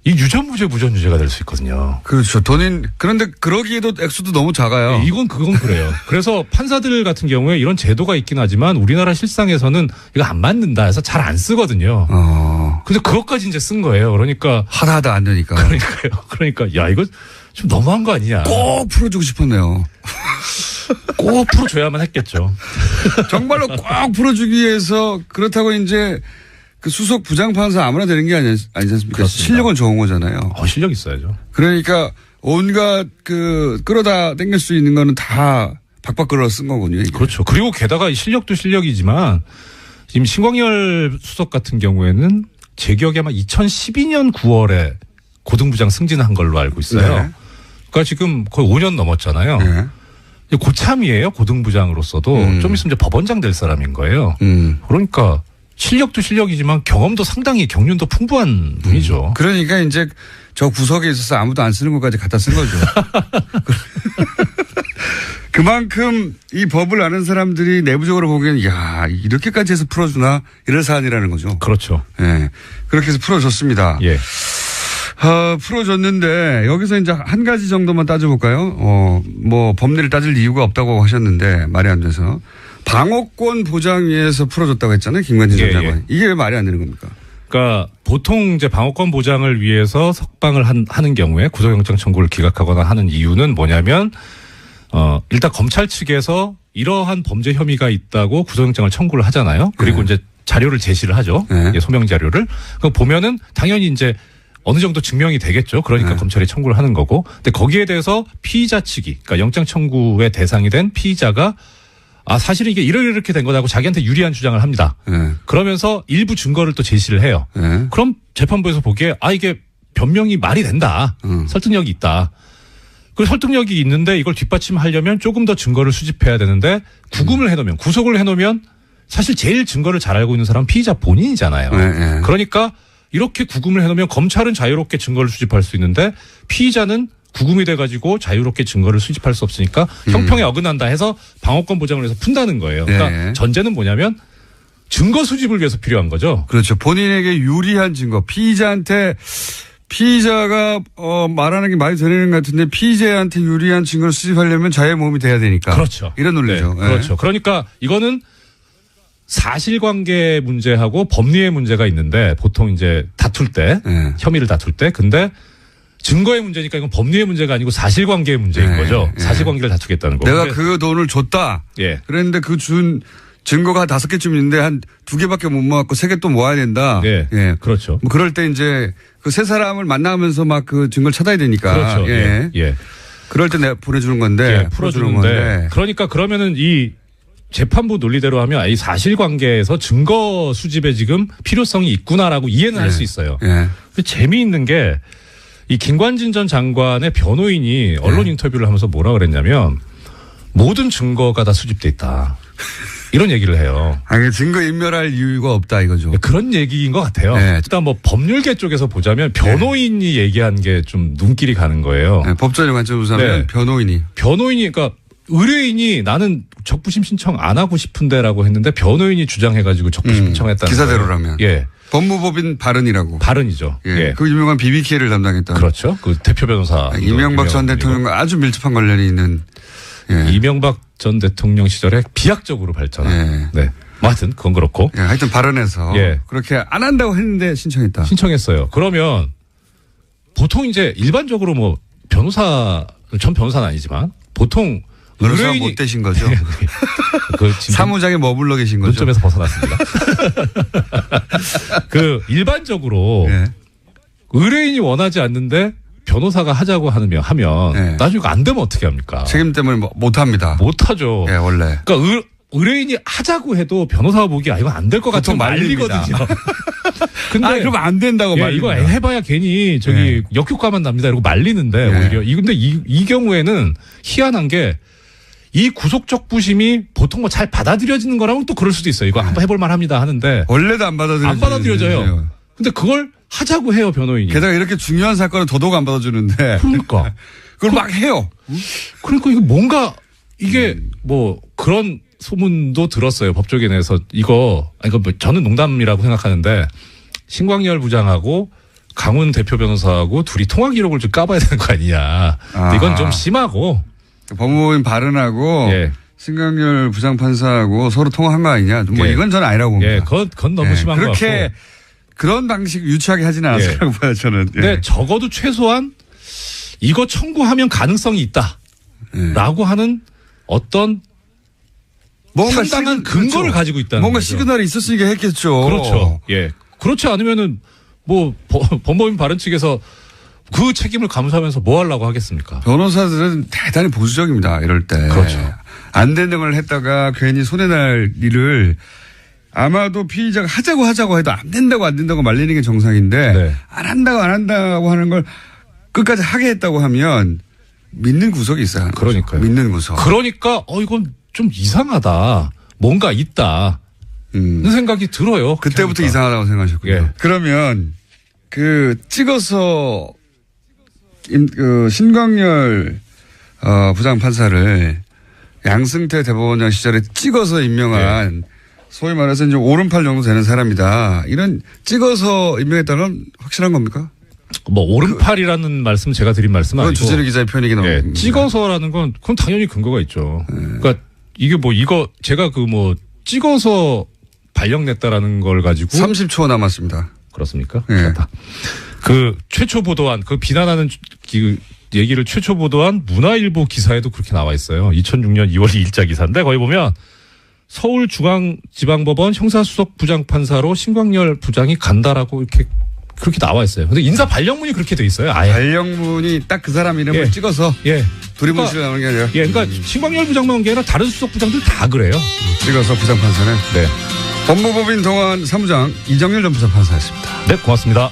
Speaker 5: 이 유전무죄 무전유죄가 될 수 있거든요.
Speaker 2: 그렇죠. 그런데 그러기에도 액수도 너무 작아요.
Speaker 5: 네, 그건 그래요. 그래서 판사들 같은 경우에 이런 제도가 있긴 하지만 우리나라 실상에서는 이거 안 맞는다 해서 잘 안 쓰거든요. 근데 그것까지 이제 쓴 거예요. 그러니까.
Speaker 2: 하다 안 되니까.
Speaker 5: 그러니까, 야, 이거 좀 너무한 거 아니냐.
Speaker 2: 꼭 풀어주고 싶었네요.
Speaker 5: 꼭 풀어줘야만 했겠죠.
Speaker 2: 정말로 꼭 풀어주기 위해서 그렇다고 이제 그 수석 부장판사 아무나 되는 게 아니지 않습니까?
Speaker 5: 그렇습니다.
Speaker 2: 실력은 좋은 거잖아요.
Speaker 5: 실력 있어야죠.
Speaker 2: 그러니까 온갖 끌어다 땡길 수 있는 거는 다 박박 끌어 쓴 거군요. 이게.
Speaker 5: 그렇죠. 그리고 게다가 이 실력도 실력이지만 지금 신광열 수석 같은 경우에는 제 기억에 아마 2012년 9월에 고등부장 승진한 걸로 알고 있어요.
Speaker 2: 네.
Speaker 5: 그러니까 지금 거의 5년 넘었잖아요.
Speaker 2: 네.
Speaker 5: 고참이에요. 고등부장으로서도 좀 있으면 이제 법원장 될 사람인 거예요. 그러니까 실력도 실력이지만 경험도 상당히 경륜도 풍부한 분이죠.
Speaker 2: 그러니까 이제 저 구석에 있어서 아무도 안 쓰는 것까지 갖다 쓴 거죠. 그만큼 이 법을 아는 사람들이 내부적으로 보기에는 야 이렇게까지 해서 풀어주나 이런 사안이라는 거죠.
Speaker 5: 그렇죠.
Speaker 2: 예. 그렇게 해서 풀어줬습니다.
Speaker 5: 예.
Speaker 2: 풀어줬는데 여기서 이제 한 가지 정도만 따져볼까요? 뭐 법리를 따질 이유가 없다고 하셨는데 말이 안 돼서 방어권 보장 위해서 풀어줬다고 했잖아요. 김관진 전 장관이. 이게 왜 말이 안 되는 겁니까?
Speaker 5: 그러니까 보통 이제 방어권 보장을 위해서 석방을 하는 경우에 구속영장 청구를 기각하거나 하는 이유는 뭐냐면 일단 검찰 측에서 이러한 범죄 혐의가 있다고 구속영장을 청구를 하잖아요. 그리고 이제 자료를 제시를 하죠. 예, 소명 자료를. 그럼 보면은 당연히 이제 어느 정도 증명이 되겠죠. 그러니까 검찰이 청구를 하는 거고. 근데 거기에 대해서 피의자 측이, 그러니까 영장 청구의 대상이 된 피의자가 사실은 이게 이렇게 된 거다고 자기한테 유리한 주장을 합니다. 그러면서 일부 증거를 또 제시를 해요. 그럼 재판부에서 보기에 이게 변명이 말이 된다. 설득력이 있다. 그 설득력이 있는데 이걸 뒷받침하려면 조금 더 증거를 수집해야 되는데 구금을 해놓으면 구속을 해놓으면 사실 제일 증거를 잘 알고 있는 사람은 피의자 본인이잖아요. 그러니까 이렇게 구금을 해놓으면 검찰은 자유롭게 증거를 수집할 수 있는데 피의자는 구금이 돼가지고 자유롭게 증거를 수집할 수 없으니까 형평에 어긋난다 해서 방어권 보장을 해서 푼다는 거예요. 그러니까 전제는 뭐냐면 증거 수집을 위해서 필요한 거죠.
Speaker 2: 그렇죠. 본인에게 유리한 증거. 피의자가 말하는 게 말이 되는 것 같은데 피의자한테 유리한 증거를 수집하려면 자의 몸이 돼야 되니까.
Speaker 5: 그렇죠.
Speaker 2: 이런 논리죠.
Speaker 5: 네, 그렇죠. 그러니까 이거는 사실관계 문제하고 법리의 문제가 있는데 보통 이제 다툴 때 혐의를 다툴 때 근데 증거의 문제니까 이건 법리의 문제가 아니고 사실관계의 문제인 거죠. 사실관계를 다투겠다는 거.
Speaker 2: 내가 그 돈을 줬다. 그랬는데 그 준 증거가 5개쯤 있는데 한 2개밖에 못 모았고 3개 또 모아야 된다.
Speaker 5: 그렇죠.
Speaker 2: 뭐 그럴 때 이제 그 세 사람을 만나면서 막 그 증거를 찾아야 되니까.
Speaker 5: 그렇죠.
Speaker 2: 그럴 때 내가 보내주는 건데.
Speaker 5: 풀어주는 건데. 그러니까 그러면은 이 재판부 논리대로 하면 이 사실관계에서 증거 수집에 지금 필요성이 있구나라고 이해는 할 수 있어요. 근데 재미있는 게 이 김관진 전 장관의 변호인이 언론 인터뷰를 하면서 뭐라 그랬냐면 모든 증거가 다 수집돼 있다. 이런 얘기를 해요.
Speaker 2: 증거 인멸할 이유가 없다 이거죠.
Speaker 5: 그런 얘기인 것 같아요. 일단 뭐 법률계 쪽에서 보자면 변호인이 얘기한 게 좀 눈길이 가는 거예요.
Speaker 2: 법조인의 관점에서 보자면 변호인이 그러니까
Speaker 5: 의뢰인이 나는 적부심 신청 안 하고 싶은데라고 했는데 변호인이 주장해가지고 적부심 신청했다는
Speaker 2: 기사대로라면.
Speaker 5: 거예요.
Speaker 2: 법무법인 발언이라고.
Speaker 5: 발언이죠.
Speaker 2: 그 유명한 BBK를 담당했던.
Speaker 5: 그렇죠. 그 대표 변호사.
Speaker 2: 이명박 전 대통령과 아주 밀접한 관련이 있는.
Speaker 5: 이명박 전 대통령 시절에 비약적으로 발전한. 뭐 하여튼 그건 그렇고.
Speaker 2: 하여튼 발언해서. 그렇게 안 한다고 했는데 신청했다.
Speaker 5: 신청했어요. 그러면 보통 이제 일반적으로 뭐 전 변호사는 아니지만 보통
Speaker 2: 의뢰인이 못 되신 거죠. 사무장에 머물러 계신 거죠.
Speaker 5: 논점에서 벗어났습니다. 일반적으로 의뢰인이 원하지 않는데 변호사가 하자고 하면 나중에 안 되면 어떻게 합니까?
Speaker 2: 책임 때문에 못 합니다.
Speaker 5: 못 하죠.
Speaker 2: 원래.
Speaker 5: 그러니까 의뢰인이 하자고 해도 변호사가 보기에 이건 안 될 것 같아서 말리거든요. 근데
Speaker 2: 그럼 안 된다고 말립니다.
Speaker 5: 이거 해봐야 괜히 역효과만 납니다. 이러고 말리는데 오히려 근데 이 경우에는 희한한 게 이 구속적 부심이 보통 뭐 잘 받아들여지는 거라면 또 그럴 수도 있어요. 이거 한번 해볼 만합니다 하는데
Speaker 2: 원래도 안
Speaker 5: 받아들여져요. 근데 그걸 하자고 해요 변호인이.
Speaker 2: 게다가 이렇게 중요한 사건은 더더욱 안 받아주는데.
Speaker 5: 그러니까
Speaker 2: 그걸 막 해요.
Speaker 5: 그러니까 이거 뭔가 이게 뭐 그런 소문도 들었어요. 법조계 내에서 이거 뭐 저는 농담이라고 생각하는데 신광열 부장하고 강훈 대표 변호사하고 둘이 통화 기록을 좀 까봐야 되는 거 아니냐. 이건 좀 심하고.
Speaker 2: 법무법인 발언하고
Speaker 5: 예.
Speaker 2: 신강렬 부장판사하고 서로 통화한 거 아니냐. 뭐
Speaker 5: 예.
Speaker 2: 이건 저는 아니라고 봅니다.
Speaker 5: 예, 그건 너무 심한 거 같고.
Speaker 2: 그렇게 그런 방식 유치하게 하지는 않았을 거라고 봐요, 저는. 예.
Speaker 5: 근데 적어도 최소한 이거 청구하면 가능성이 있다. 라고 하는 어떤
Speaker 2: 뭔가
Speaker 5: 상당한
Speaker 2: 그렇죠.
Speaker 5: 근거를 가지고 있다는
Speaker 2: 뭔가
Speaker 5: 거죠.
Speaker 2: 시그널이 있었으니까 했겠죠.
Speaker 5: 그렇죠. 예. 그렇지 않으면은 뭐 법무법인 발언 측에서 그 책임을 감수하면서 뭐 하려고 하겠습니까?
Speaker 2: 변호사들은 대단히 보수적입니다. 이럴 때.
Speaker 5: 그렇죠.
Speaker 2: 안 되는 걸 했다가 괜히 손해날 일을 아마도 피의자가 하자고 해도 안 된다고 말리는 게 정상인데
Speaker 5: 네.
Speaker 2: 안 한다고 하는 걸 끝까지 하게 했다고 하면 믿는 구석이 있어요.
Speaker 5: 그러니까요.
Speaker 2: 믿는 구석.
Speaker 5: 그러니까 이건 좀 이상하다. 뭔가 있다. 는 생각이 들어요.
Speaker 2: 그때부터
Speaker 5: 그러니까.
Speaker 2: 이상하다고 생각하셨군요.
Speaker 5: 예.
Speaker 2: 그러면 찍어서 신광열 부장판사를 양승태 대법원장 시절에 찍어서 임명한 소위 말해서 이제 오른팔 정도 되는 사람이다. 이런 찍어서 임명했다는 확실한 겁니까?
Speaker 5: 뭐 오른팔이라는 말씀 제가 드린 말씀은
Speaker 2: 그건
Speaker 5: 아니고
Speaker 2: 주진우 기자의 표현이긴 합니다.
Speaker 5: 찍어서라는 건 그건 당연히 근거가 있죠. 그러니까 이게 제가 찍어서 발령냈다라는 걸 가지고
Speaker 2: 30초 남았습니다.
Speaker 5: 그렇습니까?
Speaker 2: 예.
Speaker 5: 그렇다. 최초 보도한 비난하는 얘기를 최초 보도한 문화일보 기사에도 그렇게 나와 있어요. 2006년 2월 2일자 기사인데 거기 보면 서울중앙지방법원 형사수석 부장판사로 신광열 부장이 간다라고 그렇게 나와 있어요. 근데 인사 발령문이 그렇게 돼 있어요. 아예.
Speaker 2: 발령문이 딱 그 사람 이름을 찍어서 두리뭉실 나오는 게 아니라.
Speaker 5: 그러니까 신광열 부장만 온 게 아니라 다른 수석 부장들 다 그래요.
Speaker 2: 찍어서 부장판사는.
Speaker 5: 네.
Speaker 2: 법무법인 동안 사무장 이정렬 전 부장판사였습니다.
Speaker 5: 네, 고맙습니다.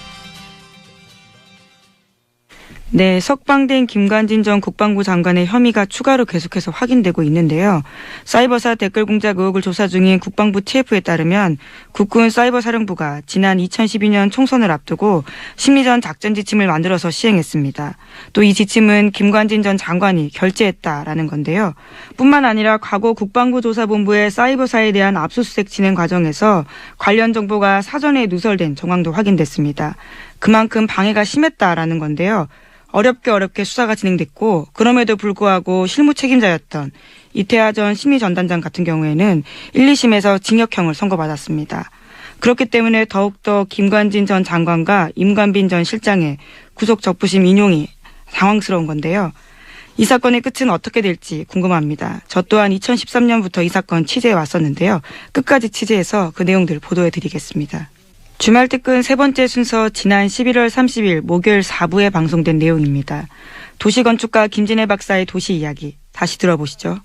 Speaker 1: 네, 석방된 김관진 전 국방부 장관의 혐의가 추가로 계속해서 확인되고 있는데요. 사이버사 댓글 공작 의혹을 조사 중인 국방부 TF에 따르면 국군 사이버사령부가 지난 2012년 총선을 앞두고 심리전 작전 지침을 만들어서 시행했습니다. 또 이 지침은 김관진 전 장관이 결재했다라는 건데요. 뿐만 아니라 과거 국방부조사본부의 사이버사에 대한 압수수색 진행 과정에서 관련 정보가 사전에 누설된 정황도 확인됐습니다. 그만큼 방해가 심했다라는 건데요. 어렵게 수사가 진행됐고 그럼에도 불구하고 실무 책임자였던 이태하 전 심의전단장 같은 경우에는 1, 2심에서 징역형을 선고받았습니다. 그렇기 때문에 더욱더 김관진 전 장관과 임관빈 전 실장의 구속 적부심 인용이 당황스러운 건데요. 이 사건의 끝은 어떻게 될지 궁금합니다. 저 또한 2013년부터 이 사건 취재해 왔었는데요. 끝까지 취재해서 그 내용들 보도해 드리겠습니다. 주말 특근 세 번째 순서 지난 11월 30일 목요일 4부에 방송된 내용입니다. 도시건축가 김진애 박사의 도시 이야기 다시 들어보시죠.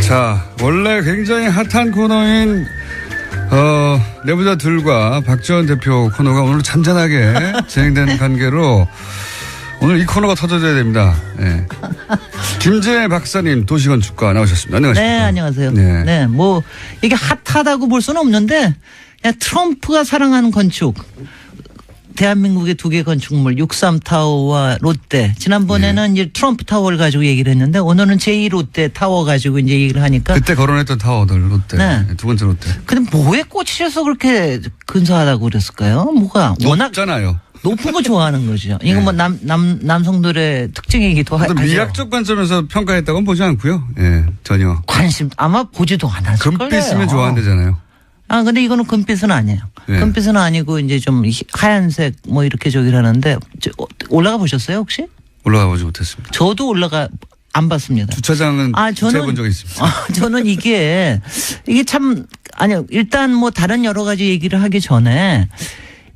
Speaker 2: 자, 원래 굉장히 핫한 코너인 내부자들과 박지원 대표 코너가 오늘 잔잔하게 진행된 관계로 오늘 이 코너가 터져줘야 됩니다. 네. 김진애 박사님 도시건축가 나오셨습니다. 안녕하십니까?
Speaker 6: 네, 안녕하세요.
Speaker 2: 네.
Speaker 6: 네, 이게 핫하다고 볼 수는 없는데 그냥 트럼프가 사랑하는 건축. 대한민국의 두 개 건축물 63타워와 롯데. 지난번에는 이제 트럼프 타워를 가지고 얘기를 했는데 오늘은 제2 롯데 타워 가지고 이제 얘기를 하니까.
Speaker 2: 그때 거론했던 타워들 롯데.
Speaker 6: 네.
Speaker 2: 두 번째 롯데.
Speaker 6: 근데 뭐에 꽂히셔서 그렇게 근사하다고 그랬을까요? 뭐가 워낙
Speaker 2: 높잖아요.
Speaker 6: 높은 거 좋아하는 거죠. 이거 뭐 남성들의 특징이기도 하죠.
Speaker 2: 미학적 관점에서 평가했다고는 보지 않고요. 예, 전혀.
Speaker 6: 관심 아마 보지도 않았을 거예요.
Speaker 2: 금빛이면 좋아한대잖아요.
Speaker 6: 근데 이거는 금빛은 아니에요.
Speaker 2: 네.
Speaker 6: 금빛은 아니고 이제 좀 하얀색 뭐 이렇게 저기를 하는데 올라가 보셨어요 혹시?
Speaker 2: 올라가 보지 못했습니다.
Speaker 6: 저도 안 봤습니다.
Speaker 2: 주차장은 주차해본 적이 있습니다.
Speaker 6: 저는 이게 참 아니요. 일단 뭐 다른 여러 가지 얘기를 하기 전에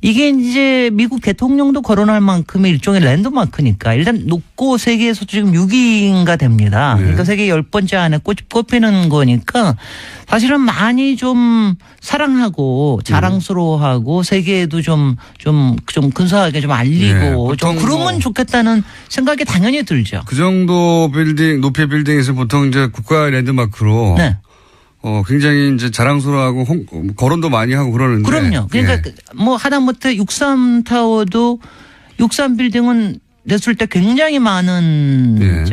Speaker 6: 이게 이제 미국 대통령도 거론할 만큼의 일종의 랜드마크니까 일단 높고 세계에서 지금 6위인가 됩니다.
Speaker 2: 네.
Speaker 6: 그러니까 세계 10번째 안에 꼽히는 거니까 사실은 많이 좀 사랑하고 자랑스러워하고 세계에도 좀 근사하게 좀 알리고
Speaker 2: 네,
Speaker 6: 좀 그러면 좋겠다는 생각이 당연히 들죠.
Speaker 2: 그 정도 높이의 빌딩에서 보통 이제 국가 랜드마크로
Speaker 6: 네.
Speaker 2: 굉장히 이제 자랑스러워하고 거론도 많이 하고 그러는데.
Speaker 6: 그럼요. 그러니까
Speaker 2: 예.
Speaker 6: 뭐 하다못해 63타워도 63빌딩은 됐을 때 굉장히 많은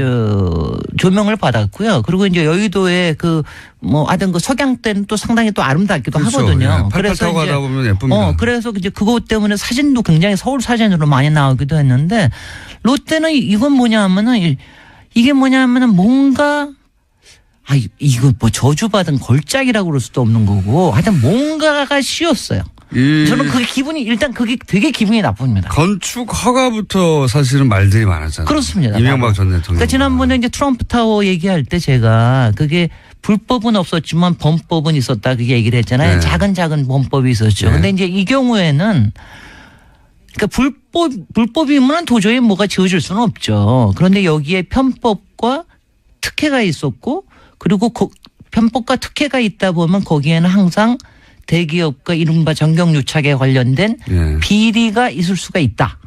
Speaker 6: 조명을 받았고요. 그리고 이제 여의도에 하여튼 석양 때는 또 상당히 또 아름답기도
Speaker 2: 그렇죠.
Speaker 6: 하거든요.
Speaker 2: 팔팔 타고 가다 보면 예쁩니다.
Speaker 6: 그래서 이제 그것 때문에 사진도 굉장히 서울 사진으로 많이 나오기도 했는데 롯데는 이건 뭐냐면은 이게 뭐냐면은 뭔가 이거 뭐 저주받은 걸작이라고 그럴 수도 없는 거고 하여튼 뭔가가 씌었어요. 저는 그게 되게 기분이 나쁩니다.
Speaker 2: 건축 허가부터 사실은 말들이 많았잖아요.
Speaker 6: 그렇습니다.
Speaker 2: 이명박 전 대통령.
Speaker 6: 그러니까 지난번에 이제 트럼프 타워 얘기할 때 제가 그게 불법은 없었지만 범법은 있었다 그게 얘기를 했잖아요.
Speaker 2: 네.
Speaker 6: 작은 범법이 있었죠.
Speaker 2: 네.
Speaker 6: 근데 이제 이 경우에는 그러니까 불법이면 도저히 뭐가 지어질 수는 없죠. 그런데 여기에 편법과 특혜가 있었고 그리고 편법과 특혜가 있다 보면 거기에는 항상 대기업과 이른바 정경유착에 관련된 비리가 있을 수가 있다.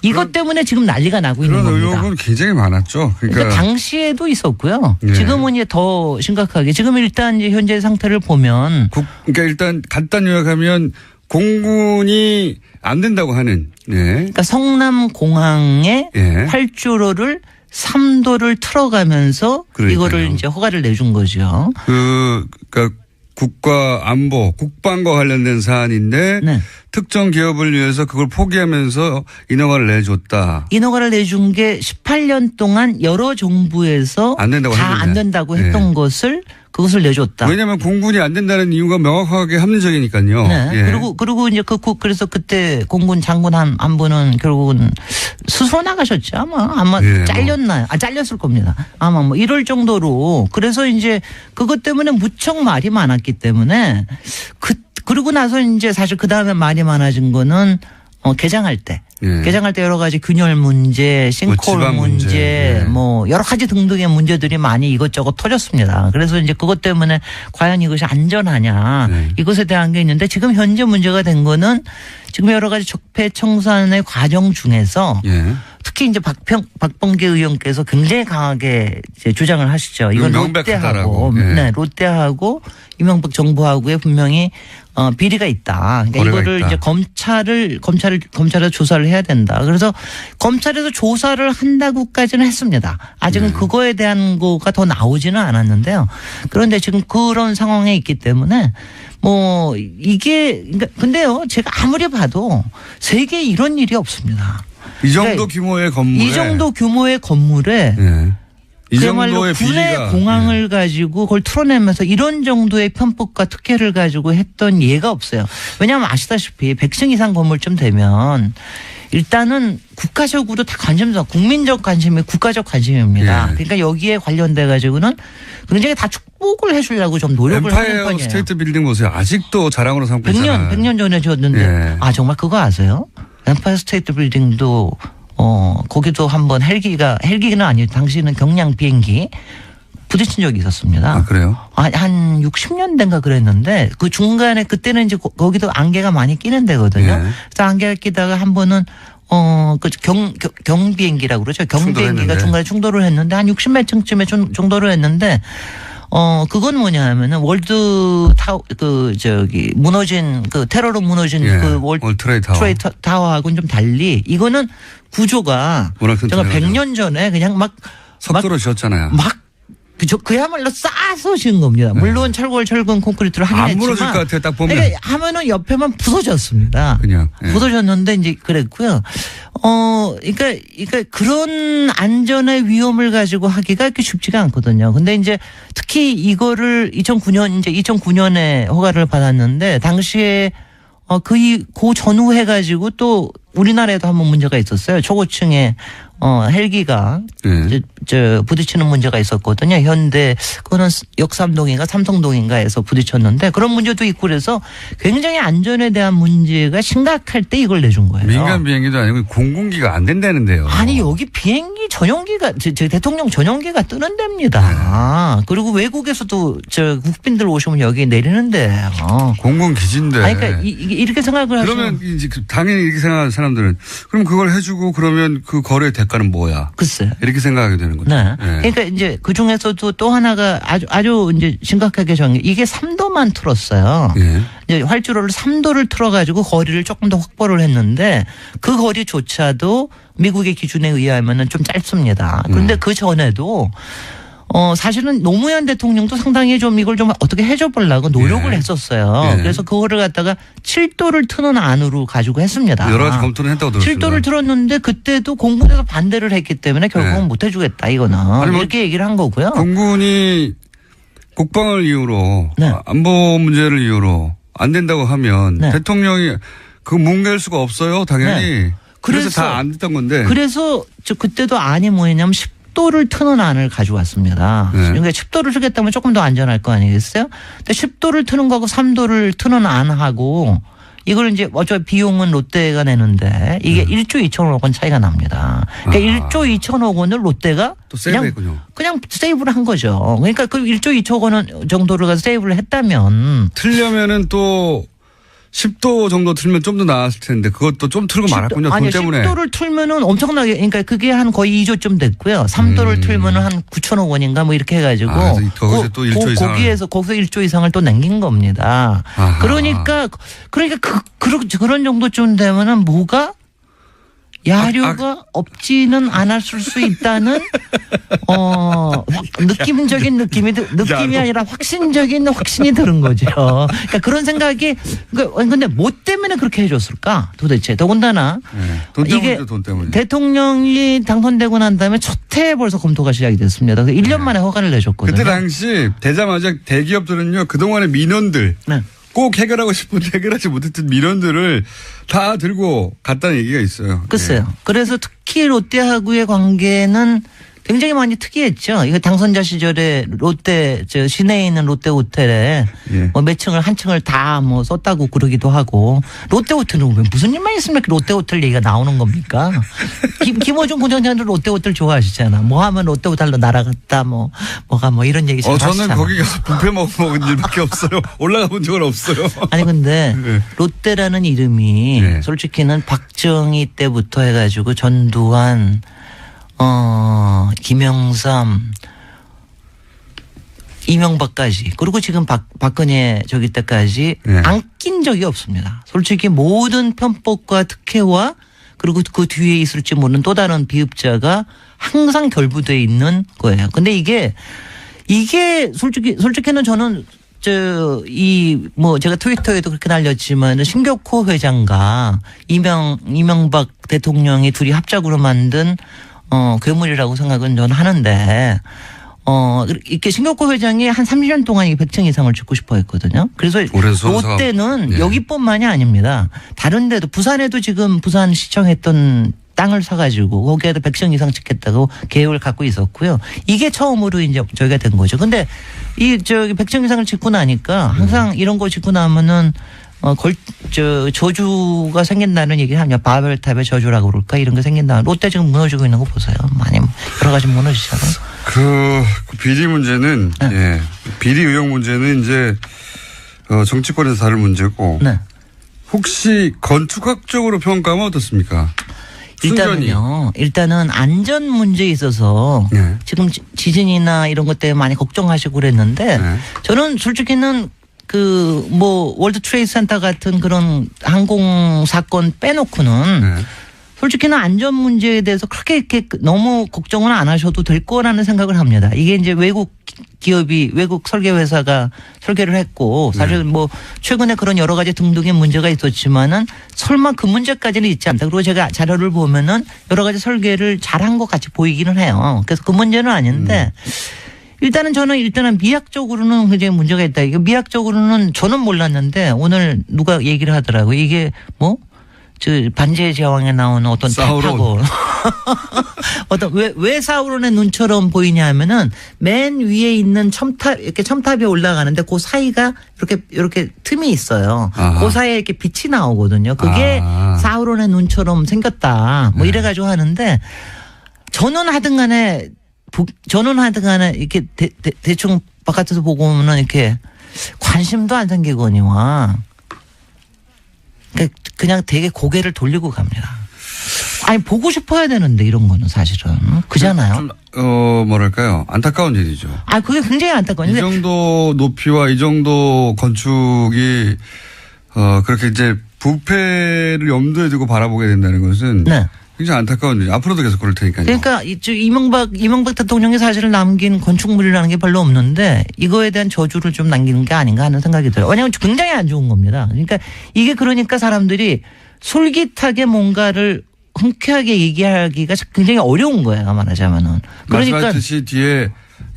Speaker 6: 이것 때문에 지금 난리가 나고 있는 겁니다.
Speaker 2: 그런 의혹은 굉장히 많았죠.
Speaker 6: 그러니까 당시에도 있었고요.
Speaker 2: 네.
Speaker 6: 지금은 이제 더 심각하게 지금 일단 이제 현재 상태를 보면
Speaker 2: 그러니까 일단 간단 요약하면 공군이 안 된다고 하는
Speaker 6: 그러니까 성남공항에 8조로를 3도를 틀어가면서
Speaker 2: 그러니까요.
Speaker 6: 이거를 이제 허가를 내준 거죠.
Speaker 2: 그러니까 국가 안보, 국방과 관련된 사안인데
Speaker 6: 네.
Speaker 2: 특정 기업을 위해서 그걸 포기하면서 인허가를 내줬다.
Speaker 6: 인허가를 내준 게 18년 동안 여러 정부에서
Speaker 2: 안 된다고
Speaker 6: 다 안
Speaker 2: 했는데.
Speaker 6: 된다고 했던 그것을 내줬다.
Speaker 2: 왜냐하면 공군이 안 된다는 이유가 명확하게 합리적이니까요.
Speaker 6: 네. 그리고 이제 그래서 그때 공군 장군 한 분은 결국은 스스로 나가셨죠. 아마 잘렸나요? 잘렸을 겁니다. 아마 뭐 이럴 정도로 그래서 이제 그것 때문에 무척 말이 많았기 때문에 그러고 나서 이제 사실 그 다음에 말이 많아진 거는 개장할 때. 개장할 때 여러 가지 균열 문제, 싱크홀
Speaker 2: 지방
Speaker 6: 문제, 뭐 여러 가지 등등의 문제들이 많이 이것저것 터졌습니다. 그래서 이제 그것 때문에 과연 이것이 안전하냐 이것에 대한 게 있는데 지금 현재 문제가 된 거는 지금 여러 가지 적폐청산의 과정 중에서 특히 이제 박범계 의원께서 굉장히 강하게 이제 주장을 하시죠. 이건 롯데하고, 롯데하고 이명박 정부하고의 분명히 비리가 있다. 그러니까 이거를
Speaker 2: 있다.
Speaker 6: 이제 검찰에서 조사를 해야 된다. 그래서 검찰에서 조사를 한다고까지는 했습니다. 아직은 그거에 대한 거가 더 나오지는 않았는데요. 그런데 지금 그런 상황에 있기 때문에 뭐 이게 근데요 제가 아무리 봐도 세계에 이런 일이 없습니다.
Speaker 2: 이 정도 규모의 건물에.
Speaker 6: 이 정도 규모의 건물에
Speaker 2: 이
Speaker 6: 그야말로
Speaker 2: 정도의
Speaker 6: 군의
Speaker 2: 비리가.
Speaker 6: 공항을 가지고 그걸 틀어내면서 이런 정도의 편법과 특혜를 가지고 했던 예가 없어요. 왜냐하면 아시다시피 100층 이상 건물쯤 되면 일단은 국가적으로 다 국민적 관심이 국가적 관심입니다. 그러니까 여기에 관련돼 가지고는 굉장히 다 축복을 해주려고 좀 노력을 하는
Speaker 2: 엠파이어
Speaker 6: 편이에요.
Speaker 2: 스테이트 빌딩 보세요. 아직도 자랑으로 삼고 있잖아요.
Speaker 6: 100년 전에 지었는데 정말 그거 아세요? 엠파이어 스테이트 빌딩도 거기도 한번 헬기는 아니에요. 당시에는 경량 비행기 부딪힌 적이 있었습니다.
Speaker 2: 아, 그래요?
Speaker 6: 한 60년대인가 그랬는데 그 중간에 그때는 이제 거기도 안개가 많이 끼는 데거든요. 그래서 안개가 끼다가 한 번은 경비행기라고 그러죠. 경비행기가 중간에 충돌을 했는데 한 60몇 층쯤에 충돌을 했는데 그건 뭐냐 하면은 월드 타워, 무너진, 테러로 무너진 트레이드 타워하고는 좀 달리 이거는 구조가 제가 100년 전에 그냥
Speaker 2: 석도로 지었잖아요.
Speaker 6: 그야말로 싸서 지은 겁니다. 물론 철근 콘크리트를 하긴 했지만.
Speaker 2: 안 무너질 것 같아요. 딱 보면.
Speaker 6: 그러니까 하면은 옆에만 부서졌습니다.
Speaker 2: 그냥.
Speaker 6: 부서졌는데 이제 그랬고요. 그러니까 그런 안전의 위험을 가지고 하기가 그렇게 쉽지가 않거든요. 근데 이제 특히 이거를 2009년에 허가를 받았는데 당시에 그 전후 해가지고 또 우리나라에도 한번 문제가 있었어요. 초고층에 헬기가 부딪히는 문제가 있었거든요. 현대 그거는 역삼동인가 삼성동인가에서 부딪혔는데 그런 문제도 있고 그래서 굉장히 안전에 대한 문제가 심각할 때 이걸 내준 거예요.
Speaker 2: 민간 비행기도 아니고 공군기가 안 된다는데요.
Speaker 6: 아니 여기 비행기 전용기가 대통령 전용기가 뜨는 데입니다. 그리고 외국에서도 국빈들 오시면 여기 내리는데
Speaker 2: 공군 기지인데.
Speaker 6: 그러니까 이렇게 생각을 하시면
Speaker 2: 그러면 이제 당연히 이렇게 생각하는 사람들은. 그럼 그걸 해주고 그러면 그 거래의 대가는 뭐야?
Speaker 6: 글쎄.
Speaker 2: 이렇게 생각하게 되는 거죠.
Speaker 6: 네. 그러니까 이제 그 중에서도 또 하나가 아주 이제 심각하게 정해 이게 3도만 틀었어요.
Speaker 2: 예.
Speaker 6: 이제 활주로를 3도를 틀어가지고 거리를 조금 더 확보를 했는데 그 거리조차도 미국의 기준에 의하면은 좀 짧습니다. 그런데 그 전에도 사실은 노무현 대통령도 상당히 좀 이걸 좀 어떻게 해줘 보려고 노력을 했었어요. 그래서 그거를 갖다가 7도를 트는 안으로 가지고 했습니다.
Speaker 2: 여러 가지 검토를 했다고 들었습니다.
Speaker 6: 7도를 틀었는데 그때도 공군에서 반대를 했기 때문에 결국은 못 해주겠다 이거는
Speaker 2: 뭐
Speaker 6: 이렇게 얘기를 한 거고요.
Speaker 2: 공군이 국방을 이유로
Speaker 6: 네.
Speaker 2: 안보 문제를 이유로 안 된다고 하면
Speaker 6: 네.
Speaker 2: 대통령이 그 뭉갤 수가 없어요. 당연히.
Speaker 6: 네.
Speaker 2: 그래서 다 안 됐던 건데.
Speaker 6: 그래서 그때도 안이 뭐였냐면 10도를 트는 안을 가져왔습니다.
Speaker 2: 네.
Speaker 6: 그러니까 10도를 트겠다면 조금 더 안전할 거 아니겠어요? 근데 10도를 트는 거하고 3도를 트는 안하고 이걸 이제 어차피 비용은 롯데가 내는데 이게 1조 2천억 원 차이가 납니다. 그러니까 1조 2천억 원을 롯데가
Speaker 2: 또 세이브했군요.
Speaker 6: 그냥 세이브를 한 거죠. 그러니까 그 1조 2천 원 정도를 가서 세이브를 했다면
Speaker 2: 틀려면은 또 10도 정도 틀면 좀 더 나았을 텐데 그것도 좀 틀고 말았군요. 돈
Speaker 6: 아니요,
Speaker 2: 때문에.
Speaker 6: 10도를 틀면은 엄청나게 그러니까 그게 한 거의 2조쯤 됐고요. 3도를 틀면은 한 9천억 원인가 뭐 이렇게 해가지고
Speaker 2: 그래서 거기서 또 1조 이상을.
Speaker 6: 거기서 1조 이상을 또 남긴 겁니다.
Speaker 2: 아하.
Speaker 6: 그러니까 그런 정도쯤 되면은 뭐가 야류가 없지는 않았을 수 있다는 느낌적인 느낌이 아니라 확신이 드는 거죠. 그러니까 그런 생각이 근데 뭐 때문에 그렇게 해줬을까 도대체 더군다나
Speaker 2: 돈 때문이죠.
Speaker 6: 이게
Speaker 2: 돈 때문에.
Speaker 6: 대통령이 당선되고 난 다음에 첫 해에 벌써 검토가 시작이 됐습니다. 1년 만에 허가를 내줬거든요.
Speaker 2: 그때 당시 되자마자 대기업들은요 그동안의 민원들
Speaker 6: 네.
Speaker 2: 꼭 해결하고 싶은데 해결하지 못했던 민원들을 다 들고 갔다는 얘기가 있어요.
Speaker 6: 글쎄요.
Speaker 2: 네.
Speaker 6: 그래서 특히 롯데하고의 관계는 굉장히 많이 특이했죠. 이거 당선자 시절에 롯데 시내에 있는 롯데 호텔에
Speaker 2: 예.
Speaker 6: 뭐 몇 층을 한 층을 다 뭐 썼다고 그러기도 하고 롯데 호텔은 왜 무슨 일만 있으면 롯데 호텔 얘기가 나오는 겁니까? 김어준 부장장도 롯데 호텔 좋아하시잖아. 뭐 하면 롯데 호텔로 날아갔다 뭐가 이런 얘기 잘
Speaker 2: 저는
Speaker 6: 하시잖아.
Speaker 2: 거기 가서 뷔페 먹은 일밖에 없어요. 올라가 본 적은 없어요.
Speaker 6: 아니 근데
Speaker 2: 네.
Speaker 6: 롯데라는 이름이
Speaker 2: 네.
Speaker 6: 솔직히는 박정희 때부터 해가지고 전두환 김영삼 이명박까지 그리고 지금 박근혜 저기 때까지
Speaker 2: 네.
Speaker 6: 안 낀 적이 없습니다. 솔직히 모든 편법과 특혜와 그리고 그 뒤에 있을지 모르는 또 다른 비읍자가 항상 결부되어 있는 거예요. 근데 이게 솔직히는 저는 제가 트위터에도 그렇게 날렸지만 신격호 회장과 이명박 대통령이 둘이 합작으로 만든 괴물이라고 생각은 저는 하는데 이렇게 신격호 회장이 한 30년 동안 100층 이상을 짓고 싶어 했거든요. 그래서 롯데는
Speaker 2: 네.
Speaker 6: 여기뿐만이 아닙니다. 다른 데도 부산에도 지금 부산시청 했던 땅을 사가지고 거기에도 100층 이상 짓겠다고 계획을 갖고 있었고요. 이게 처음으로 이제 저희가 된 거죠. 근데 100층 이상을 짓고 나니까 항상 이런 거 짓고 나면은 저주가 생긴다는 얘기를 하냐. 바벨탑의 저주라고 그럴까 이런 게 생긴다. 롯데 지금 무너지고 있는 거 보세요. 많이 여러 가지 무너지잖아요.
Speaker 2: 그 비리 문제는
Speaker 6: 네.
Speaker 2: 예. 비리 의혹 문제는 이제 정치권에서 다룰 문제고
Speaker 6: 네.
Speaker 2: 혹시 건축학적으로 평가하면 어떻습니까?
Speaker 6: 일단은 안전 문제에 있어서
Speaker 2: 네.
Speaker 6: 지금 지진이나 이런 것 때문에 많이 걱정하시고 그랬는데
Speaker 2: 네.
Speaker 6: 저는 솔직히는 월드 트레이드 센터 같은 그런 항공 사건 빼놓고는
Speaker 2: 네.
Speaker 6: 솔직히는 안전 문제에 대해서 그렇게 이렇게 너무 걱정은 안 하셔도 될 거라는 생각을 합니다. 이게 이제 외국 설계 회사가 설계를 했고 사실 최근에 그런 여러 가지 등등의 문제가 있었지만은 설마 그 문제까지는 있지 않다. 그리고 제가 자료를 보면은 여러 가지 설계를 잘한 것 같이 보이기는 해요. 그래서 그 문제는 아닌데 저는 미학적으로는 굉장히 문제가 있다. 이게 미학적으로는 저는 몰랐는데 오늘 누가 얘기를 하더라고요. 이게 반지의 제왕에 나오는 어떤
Speaker 2: 사우론.
Speaker 6: 왜 사우론의 눈처럼 보이냐 하면은 맨 위에 있는 첨탑이 올라가는데 그 사이가 이렇게 틈이 있어요.
Speaker 2: 아하.
Speaker 6: 그 사이에 이렇게 빛이 나오거든요. 그게 사우론의 눈처럼 생겼다. 이래가지고 하는데 저는 하든 간에 이렇게 대충 바깥에서 보고 오면은 이렇게 관심도 안 생기거니와 그냥 되게 고개를 돌리고 갑니다. 아니 보고 싶어야 되는데 이런 거는 사실은 그잖아요.
Speaker 2: 좀, 뭐랄까요. 안타까운 일이죠.
Speaker 6: 아 그게 굉장히 안타까워요.
Speaker 2: 이 정도 높이와 이 정도 건축이 그렇게 이제 부패를 염두에 두고 바라보게 된다는 것은
Speaker 6: 네.
Speaker 2: 굉장히 안타까운 일. 앞으로도 계속 그럴 테니까요.
Speaker 6: 그러니까 이명박 대통령이 사실은 남긴 건축물이라는 게 별로 없는데 이거에 대한 저주를 좀 남기는 게 아닌가 하는 생각이 들어요. 왜냐하면 굉장히 안 좋은 겁니다. 그러니까 이게 그러니까 사람들이 솔깃하게 뭔가를 흔쾌하게 얘기하기가 굉장히 어려운 거예요. 말하자면은. 그러니까
Speaker 2: 말씀하셨듯이 뒤에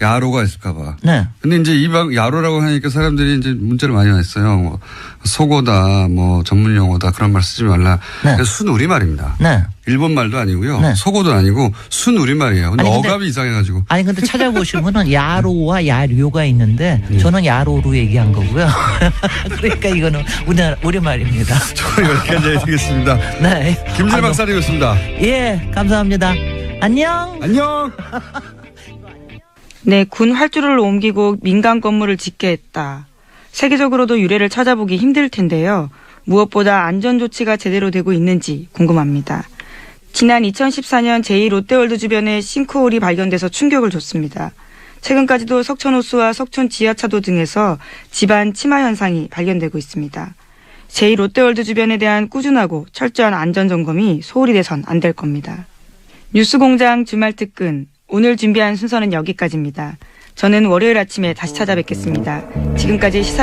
Speaker 2: 야로가 있을까봐.
Speaker 6: 네.
Speaker 2: 근데 이제 야로라고 하니까 사람들이 이제 문자를 많이 왔어요. 뭐 속어다, 뭐 전문 용어다 그런 말 쓰지 말라.
Speaker 6: 네.
Speaker 2: 순 우리말입니다.
Speaker 6: 네.
Speaker 2: 일본 말도 아니고요.
Speaker 6: 네.
Speaker 2: 속어도 아니고 순 우리말이에요. 근데
Speaker 6: 아니, 근데
Speaker 2: 어감이 이상해가지고.
Speaker 6: 아니 근데 찾아보시면은 야로와 야료가 있는데 저는 야로로 얘기한 거고요. 그러니까 이거는 우리말입니다.
Speaker 2: 저는 여기까지 해드리겠습니다.
Speaker 6: 네.
Speaker 2: 김진일 박사님이었습니다.
Speaker 6: 예, 감사합니다. 안녕.
Speaker 2: 안녕.
Speaker 1: 네, 군 활주로를 옮기고 민간 건물을 짓게 했다. 세계적으로도 유례를 찾아보기 힘들 텐데요. 무엇보다 안전 조치가 제대로 되고 있는지 궁금합니다. 지난 2014년 제2롯데월드 주변에 싱크홀이 발견돼서 충격을 줬습니다. 최근까지도 석촌호수와 석촌 지하차도 등에서 집안 침하 현상이 발견되고 있습니다. 제2롯데월드 주변에 대한 꾸준하고 철저한 안전점검이 소홀히 돼선 안 될 겁니다. 뉴스공장 주말 특근. 오늘 준비한 순서는 여기까지입니다. 저는 월요일 아침에 다시 찾아뵙겠습니다. 지금까지 시사